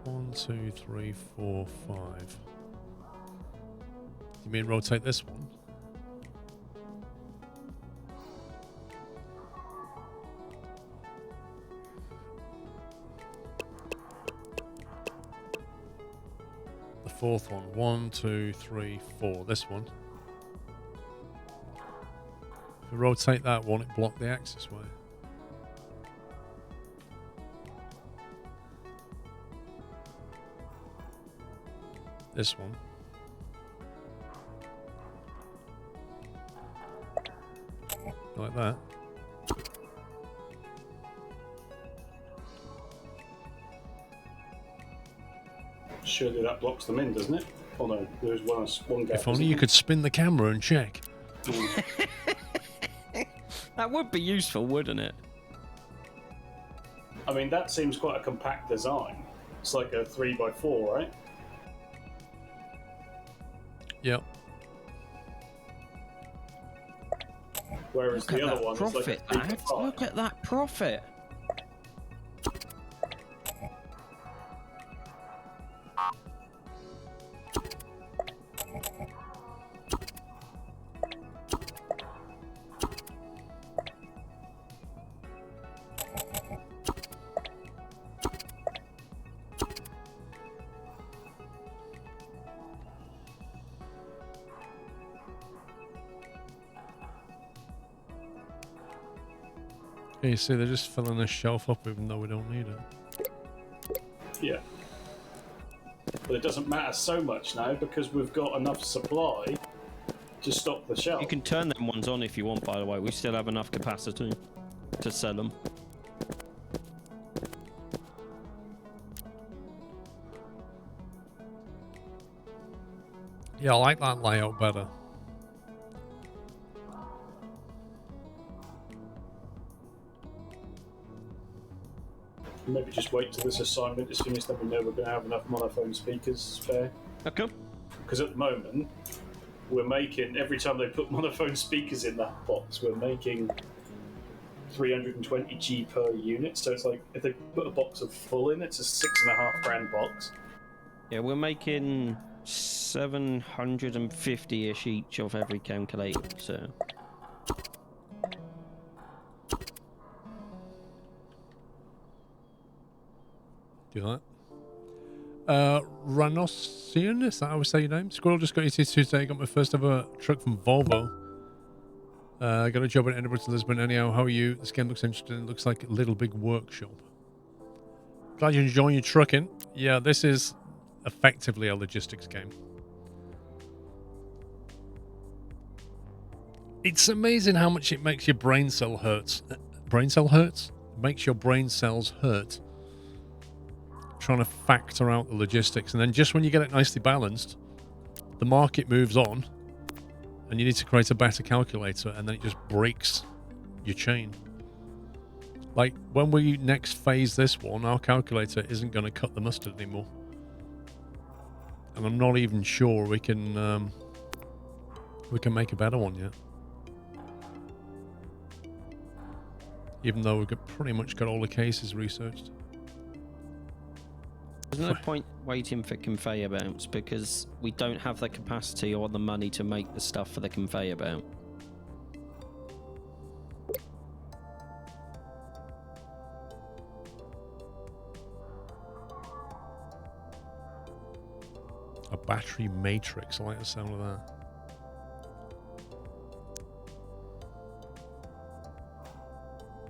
One, two, three, four, 5. You mean rotate this one? Fourth one. 1, 2, 3, 4. This one. If we rotate that one, it block the axis way. This one. Like that. Surely that blocks them in, doesn't it? Oh no, there's one gap. If only you could spin the camera and check. That would be useful, wouldn't it? I mean, that seems quite a compact design. It's like a 3x4, right? Yep. Whereas Look the at other that one is like a profit, lads. 3x5. Look at that profit. Yeah, you see, they're just filling this shelf up even though we don't need it. Yeah. But it doesn't matter so much now because we've got enough supply to stock the shelf. You can turn them ones on if you want, by the way. We still have enough capacity to sell them. Yeah, I like that layout better. Maybe just wait till this assignment is finished, then we know we're going to have enough monophone speakers spare. Okay. Because at the moment, we're making, every time they put monophone speakers in that box, we're making 320G per unit. So it's like, if they put a box of full in, it's a $6,500 box. Yeah, we're making 750-ish each of every calculator, so... Do that. Ranosian, is that how we say your name? Squirrel just got your T2 today. Got my first ever truck from Volvo. Got a job at Edinburgh to Lisbon. Anyhow, how are you? This game looks interesting. It looks like a little big workshop. Glad you're enjoying your trucking. Yeah, this is effectively a logistics game. It's amazing how much it makes your brain cell hurts. Brain cell hurts? Makes your brain cells hurt. Trying to factor out the logistics, and then just when you get it nicely balanced, the market moves on and you need to create a better calculator, and then it just breaks your chain. Like when we next phase this one, our calculator isn't going to cut the mustard anymore, and I'm not even sure we can make a better one yet, even though we've pretty much got all the cases researched. There's no point waiting for conveyor belts because we don't have the capacity or the money to make the stuff for the conveyor belt. A battery matrix. I like the sound of that.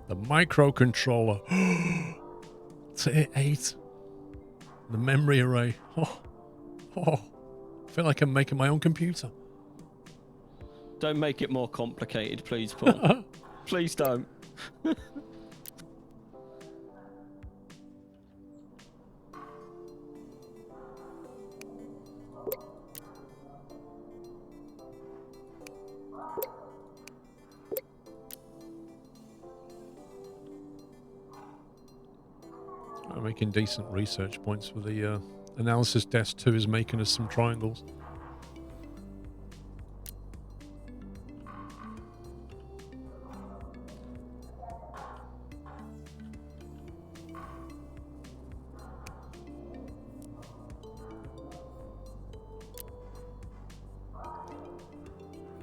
The microcontroller. It's 8. The memory array. Oh, I feel like I'm making my own computer. Don't make it more complicated, please, Paul. Please don't. I'm making decent research points for the analysis desk 2 is making us some triangles.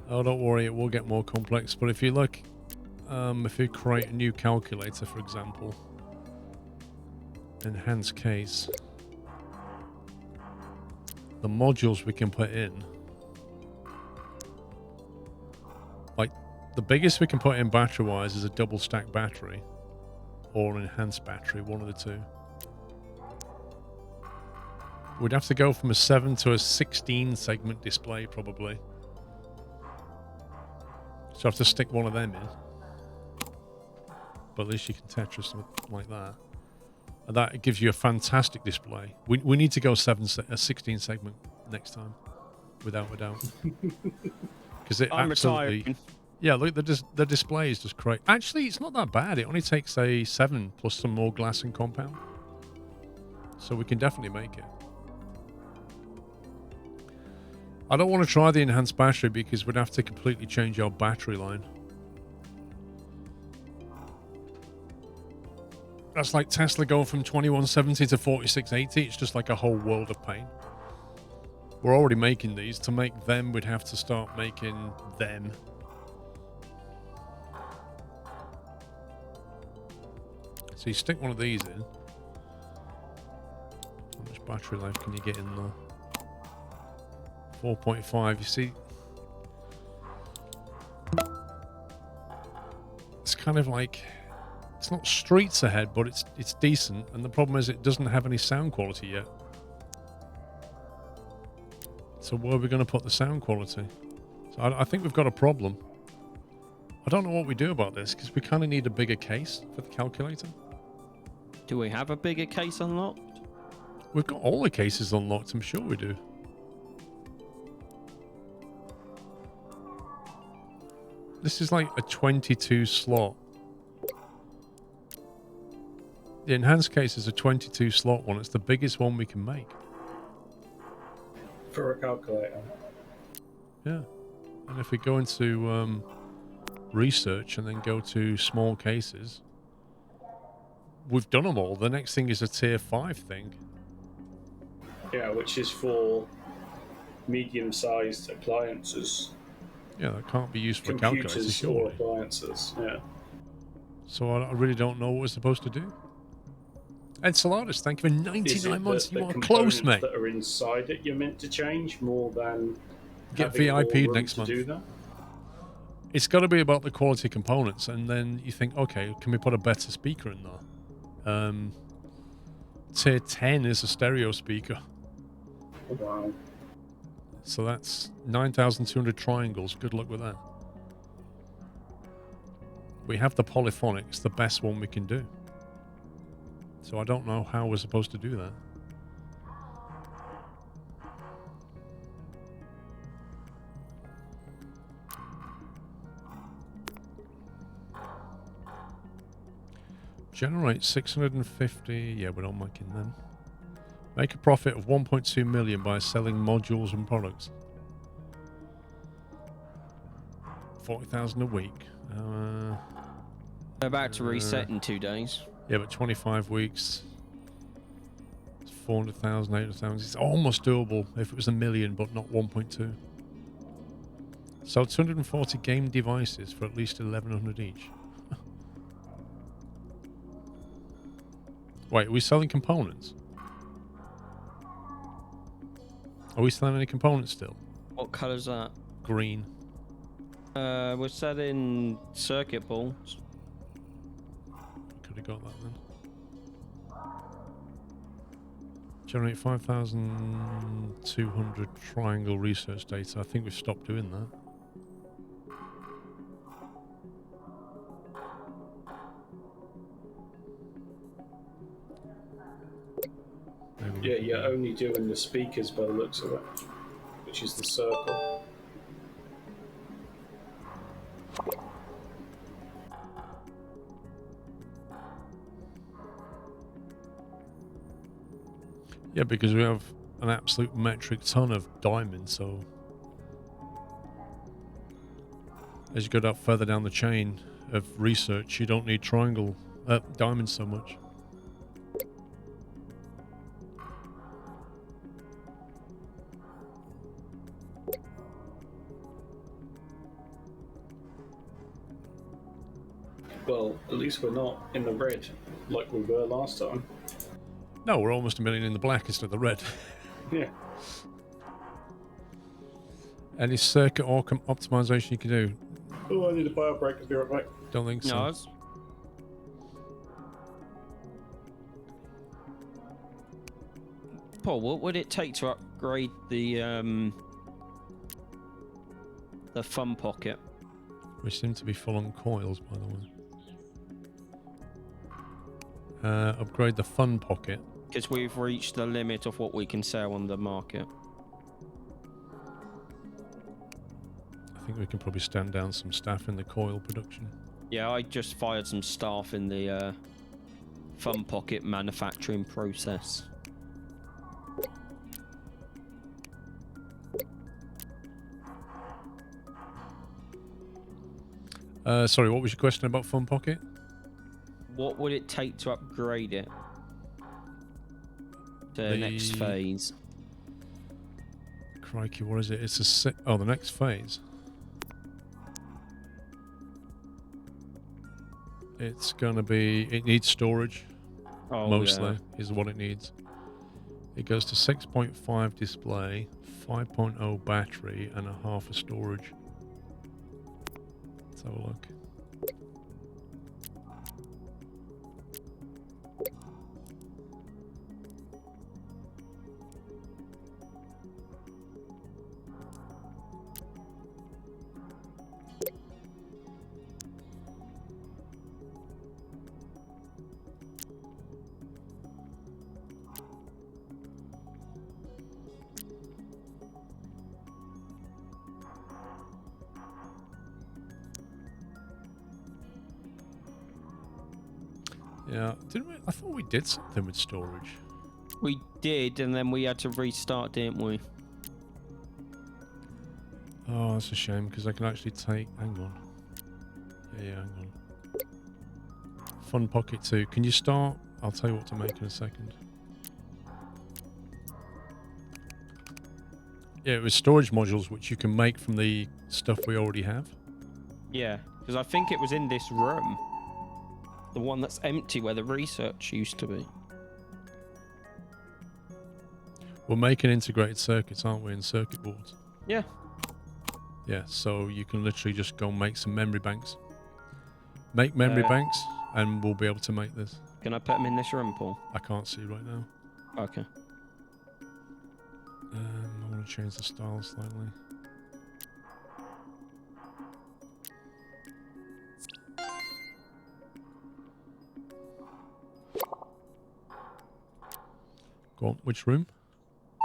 Oh, don't worry, it will get more complex. But if you look, if you create a new calculator, for example, enhanced case, the modules we can put in, like the biggest we can put in battery wise is a double stack battery or an enhanced battery, one of the two. We'd have to go from a 7 to a 16 segment display probably, so I have to stick one of them in, but at least you can Tetris something like that. And that gives you a fantastic display. We need to go 16 segment next time, without a doubt. Because it I'm absolutely, retiring. yeah. Look, the display is just great. Actually, it's not that bad. It only takes a 7 plus some more glass and compound, so we can definitely make it. I don't want to try the enhanced battery because we'd have to completely change our battery line. That's like Tesla going from 2170 to 4680. It's just like a whole world of pain. We're already making these. To make them, we'd have to start making them. So you stick one of these in. How much battery life can you get in there? 4.5. You see, it's kind of like, it's not streets ahead, but it's decent. And the problem is it doesn't have any sound quality yet. So where are we going to put the sound quality? So I think we've got a problem. I don't know what we do about this because we kind of need a bigger case for the calculator. Do we have a bigger case unlocked? We've got all the cases unlocked. I'm sure we do. This is like a 22 slot. The enhanced case is a 22 slot one. It's the biggest one we can make. For a calculator. Yeah. And if we go into research and then go to small cases, we've done them all. The next thing is a tier 5 thing. Yeah, which is for medium-sized appliances. Yeah, that can't be used for calculators, Computers or surely. appliances, yeah. So I really don't know what we're supposed to do. Ed Saladas, thank you for 99 months. You are close, mate. That are inside it you're meant to change more than Get having more VIP'd room next to month. do that. It's got to be about the quality components, and then you think, okay, can we put a better speaker in there? Tier 10 is a stereo speaker. Wow. So that's 9,200 triangles. Good luck with that. We have the polyphonic. It's the best one we can do. So I don't know how we're supposed to do that. Generate 650. Yeah, we're not making them. Make a profit of 1.2 million by selling modules and products. 40,000 a week. They're about to reset in 2 days. Yeah, but 25 weeks. It's 400,000, 800,000. It's almost doable if it was a million, but not 1.2. So 240 game devices for at least 1,100 each. Wait, are we selling components? Are we selling any components still? What colour's that? Green. We're selling circuit boards. Could have got that then. Generate 5,200 triangle research data. I think we've stopped doing that. Yeah, you're only doing the speakers by the looks of it, which is the circle. Yeah, because we have an absolute metric ton of diamonds, so as you go up further down the chain of research, you don't need diamonds so much. Well, at least we're not in the red like we were last time. No, we're almost a million in the black instead of the red. Yeah. Any circuit or optimization you can do? Oh, I need a bio break. I'll be right back. Don't think so. No, Paul, what would it take to upgrade the fun pocket? We seem to be full on coils, by the way. Upgrade the fun pocket. Because we've reached the limit of what we can sell on the market. I think we can probably stand down some staff in the coil production. Yeah, I just fired some staff in the fun pocket manufacturing process. Sorry, what was your question about Fun Pocket? What would it take to upgrade it to the next phase? Crikey, what is it? It's the next phase. It's gonna be. It needs storage. Mostly is what it needs. It goes to 6.5 display, 5.0 battery, and a half a storage. Let's have a look. Yeah, didn't we? I thought we did something with storage. We did, and then we had to restart, didn't we? Oh, that's a shame because I can actually take. Hang on. Yeah, hang on. Fun Pocket 2. Can you start? I'll tell you what to make in a second. Yeah, it was storage modules which you can make from the stuff we already have. Yeah, because I think it was in this room. The one that's empty where the research used to be. We're making integrated circuits, aren't we, in circuit boards? Yeah. Yeah, so you can literally just go make some memory banks. Make memory banks, and we'll be able to make this. Can I put them in this room, Paul? I can't see right now. Okay. I want to change the style slightly. Go on, which room?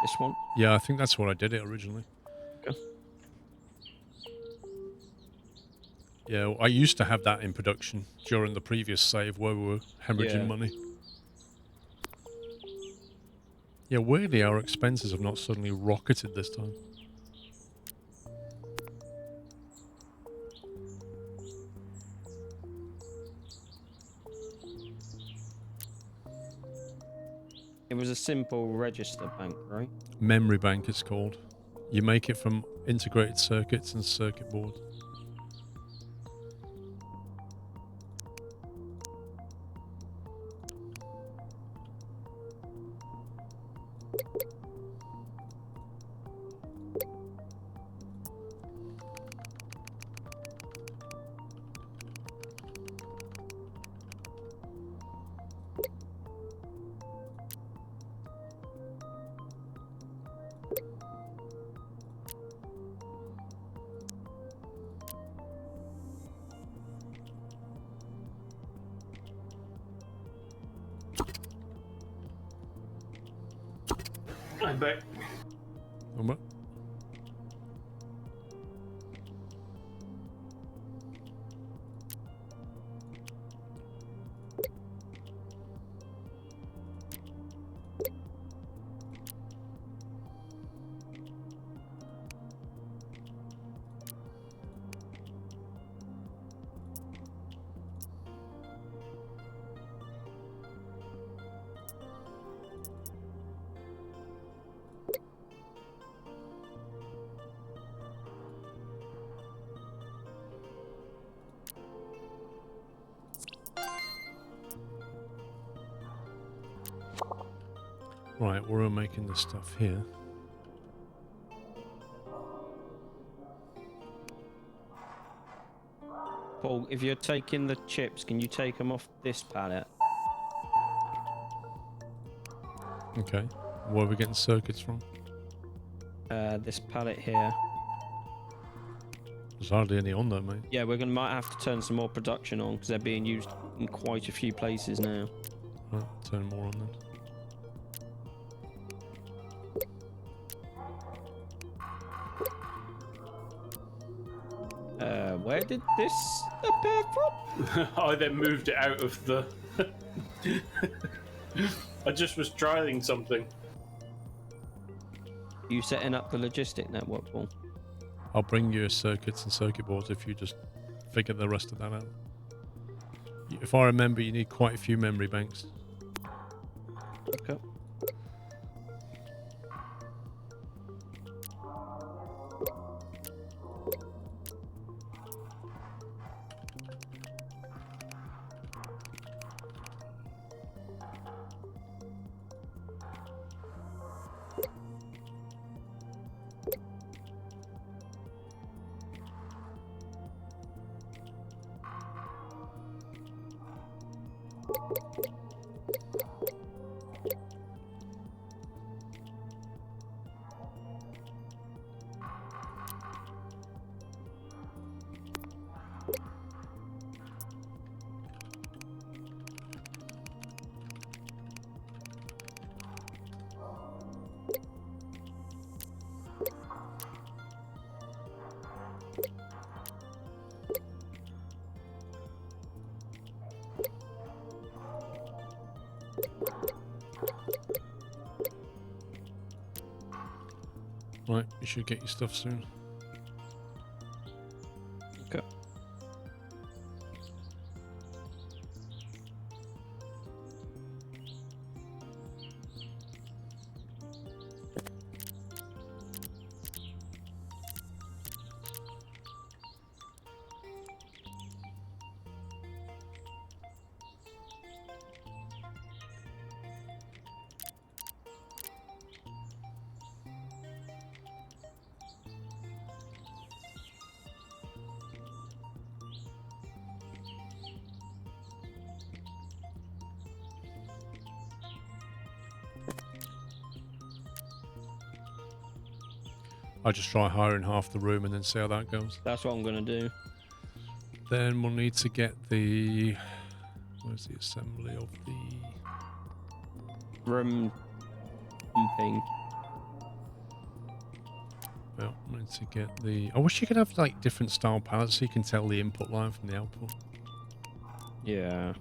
This one? Yeah, I think that's what I did it originally. Okay. Yeah, I used to have that in production during the previous save where we were hemorrhaging money. Yeah, weirdly our expenses have not suddenly rocketed this time. It was a simple register bank, right? Memory bank it's called. You make it from integrated circuits and circuit boards. I'm back. What? Right, we're making this stuff here. Paul, if you're taking the chips, can you take them off this pallet? Okay. Where are we getting circuits from? This pallet here. There's hardly any on there, mate. Yeah, might have to turn some more production on because they're being used in quite a few places now. Right, turn more on then. Where did this appear from? I then moved it out of the. I just was trialing something. You setting up the logistic network, Paul? I'll bring you circuits and circuit boards if you just figure the rest of that out. If I remember, you need quite a few memory banks. Okay. Right, you should get your stuff soon. Okay. I'll just try hiring half the room and then see how that goes. That's what I'm gonna do. Then we'll need to get the... Where's the assembly of the... Room pumping. Well, we need to get the... I wish you could have like different style palettes so you can tell the input line from the output. Yeah.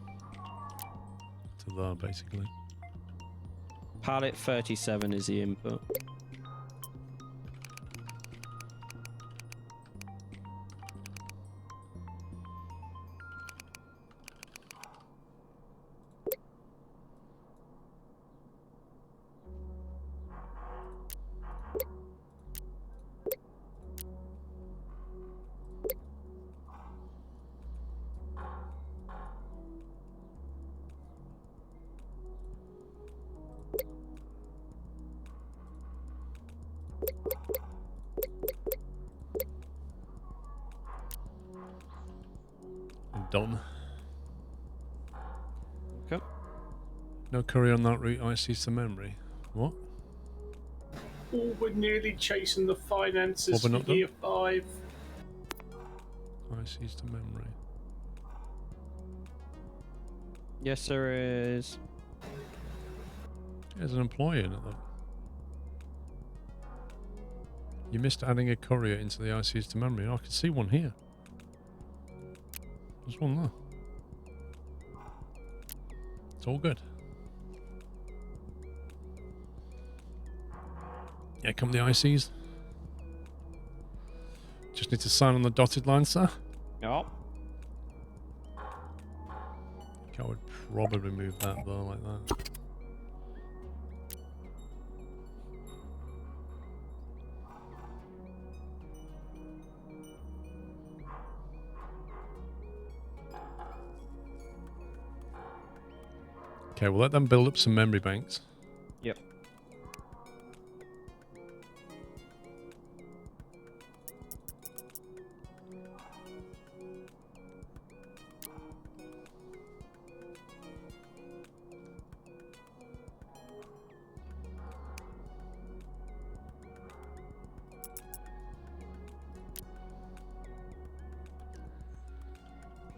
To there, basically. Palette 37 is the input. I'm done. Okay. No curry on that route, ICs to memory. What? Oh, we're nearly chasing the finances What, we're for not done? year 5. ICs to memory. Yes, there is. There's an employee in it though. You missed adding a courier into the ICs to memory. I can see one here. There's one there. It's all good. Yeah, come the ICs. Just need to sign on the dotted line, sir. Yep. I would probably move that though, like that. Okay, we'll let them build up some memory banks. Yep.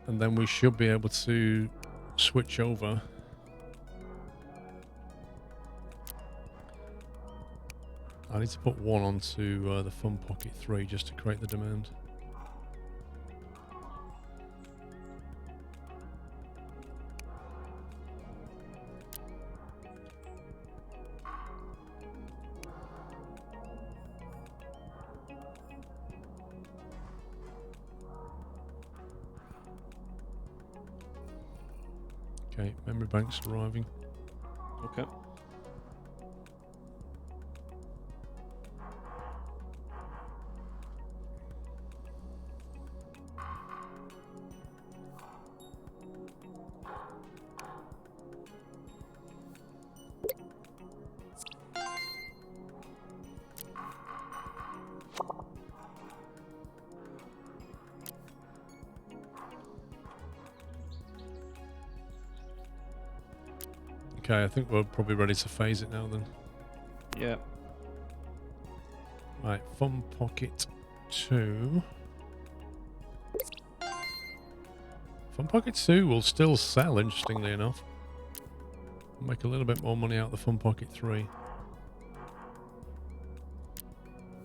And then we should be able to switch over. I need to put one onto the Fun Pocket 3 just to create the demand. Okay, memory banks arriving. Okay. Okay, I think we're probably ready to phase it now then. Yeah. Right, Fun Pocket 2. Fun Pocket 2 will still sell, interestingly enough. Make a little bit more money out of the Fun Pocket 3.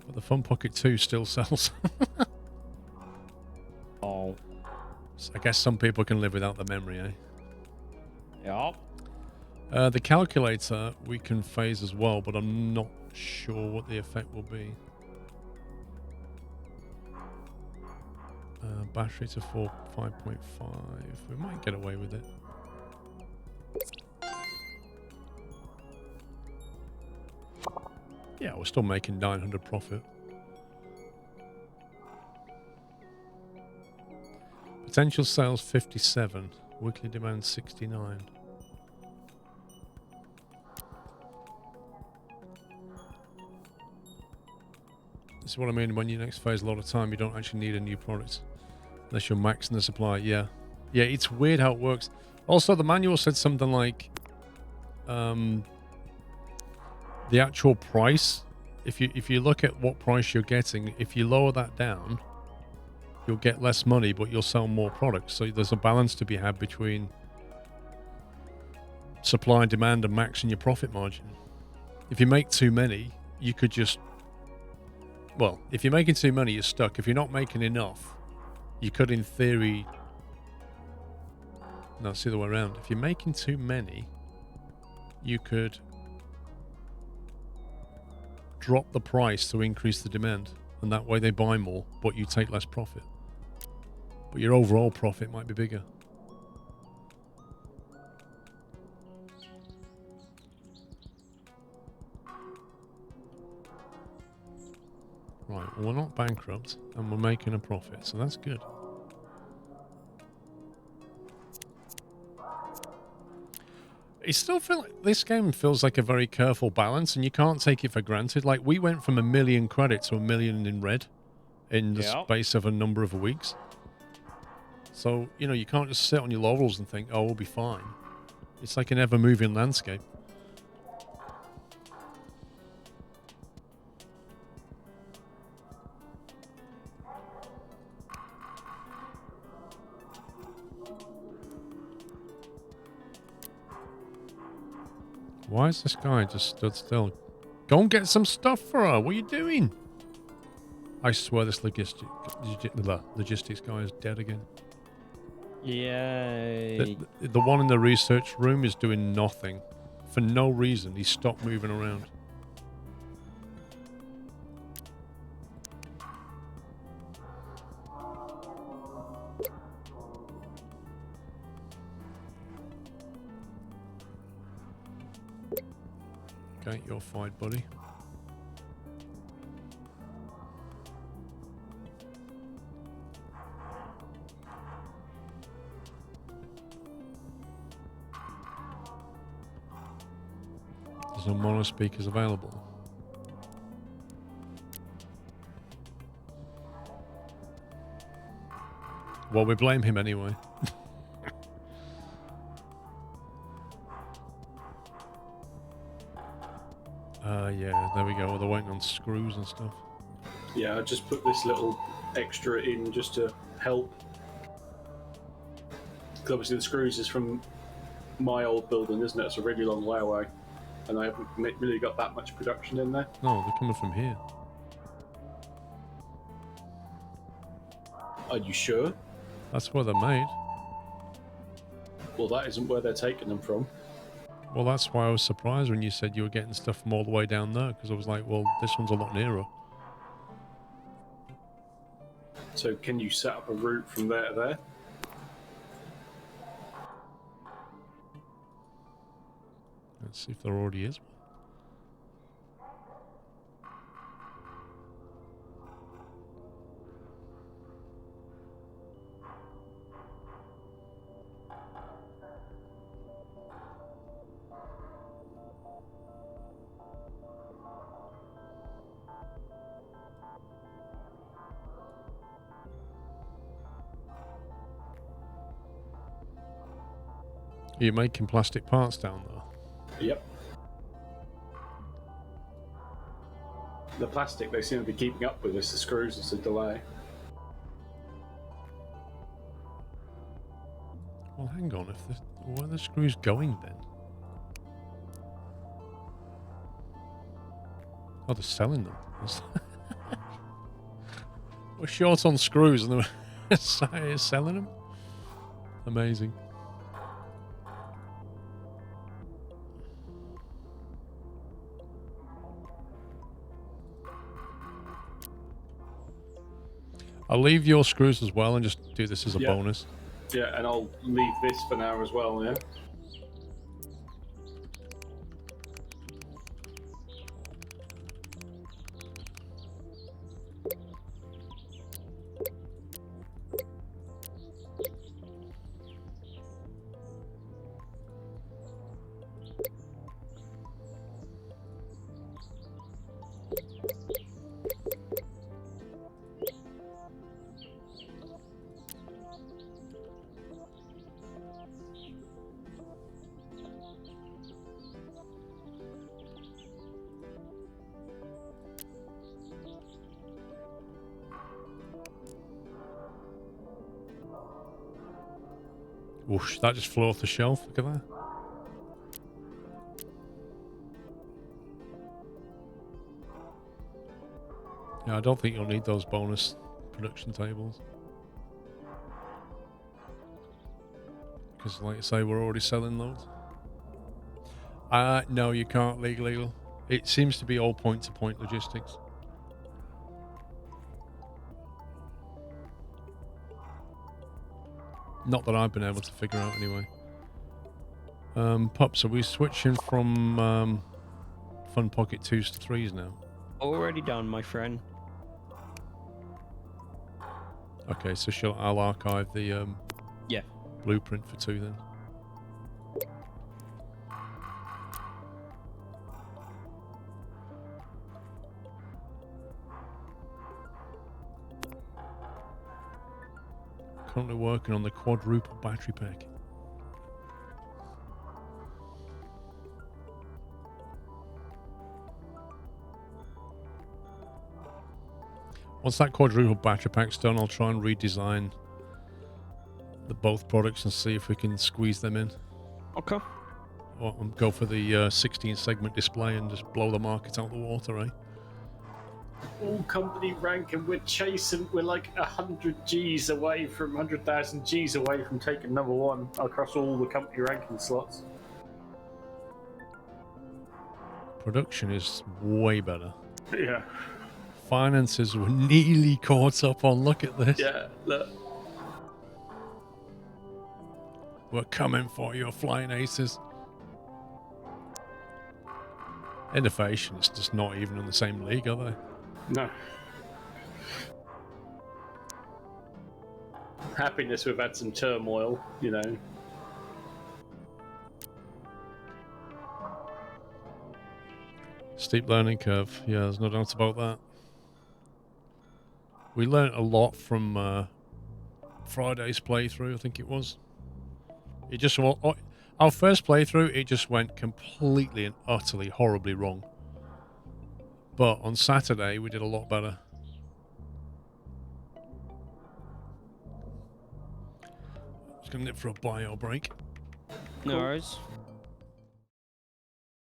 But the Fun Pocket 2 still sells. Oh. So I guess some people can live without the memory, eh? Yep. The calculator we can phase as well, but I'm not sure what the effect will be. Battery to 5.5. We might get away with it. Yeah, we're still making 900 profit. Potential sales 57. Weekly demand 69. This is what I mean. When you next phase a lot of time, you don't actually need a new product. Unless you're maxing the supply. Yeah. Yeah, it's weird how it works. Also, the manual said something like... the actual price, if you look at what price you're getting, if you lower that down, you'll get less money, but you'll sell more products. So there's a balance to be had between supply and demand and maxing your profit margin. If you make too many, you could just... Well, if you're making too many, you're stuck. If you're not making enough, you could, in theory... No, it's the other way around. If you're making too many, you could drop the price to increase the demand, and that way they buy more, but you take less profit. But your overall profit might be bigger. Right, well, we're not bankrupt, and we're making a profit, so that's good. I still feel like this game feels like a very careful balance, and you can't take it for granted. Like, we went from 1 million credit to 1 million in red in the space of a number of weeks. So, you know, you can't just sit on your laurels and think, oh, we'll be fine. It's like an ever-moving landscape. Why is this guy just stood still? Go and get some stuff for her. What are you doing? I swear this logistics guy is dead again. Yay. The one in the research room is doing nothing. For no reason. He stopped moving around. Okay, you're fired, buddy. There's no mono speakers available. Well, we blame him anyway. Yeah, there we go. Well, they're waiting on screws and stuff. Yeah, I just put this little extra in just to help. Because obviously the screws is from my old building, isn't it? It's a really long way away. And I haven't really got that much production in there. No, they're coming from here. Are you sure? That's where they're made. Well, that isn't where they're taking them from. Well, that's why I was surprised when you said you were getting stuff from all the way down there, because I was like, well, this one's a lot nearer. So can you set up a route from there to there? Let's see if there already is one. Are you making plastic parts down there? Yep. The plastic, they seem to be keeping up with this. The screws is a delay. Well, hang on. Where are the screws going then? Oh, they're selling them. We're short on screws and they're selling them? Amazing. I'll leave your screws as well and just do this as a bonus. Yeah, and I'll leave this for now as well, yeah? Whoosh, that just flew off the shelf. Look at that. Yeah, I don't think you'll need those bonus production tables. Because, like I say, we're already selling loads. No, you can't legally. It seems to be all point-to-point logistics. Not that I've been able to figure out anyway. Pups, are we switching from Fun Pocket 2s to 3s now? Already done, my friend. Okay, so I'll archive the Yeah. blueprint for 2 then. Currently working on the quadruple battery pack. Once that quadruple battery pack's done, I'll try and redesign both products and see if we can squeeze them in. Okay. Or go for the 16 segment display and just blow the market out of the water, eh? All company rank, and we're like 100 Gs away from 100,000 Gs away from taking number 1 across all the company ranking slots. Production is way better. Yeah. Finances were nearly caught up on. Look at this. Yeah, look. We're coming for you, flying aces. Innovation is just not even in the same league, are they? No. Happiness, we've had some turmoil, you know. Steep learning curve. Yeah, there's no doubt about that. We learnt a lot from Friday's playthrough, I think it was. It just our first playthrough, it just went completely and utterly horribly wrong. But on Saturday, we did a lot better. Just gonna nip for a bio break. No worries.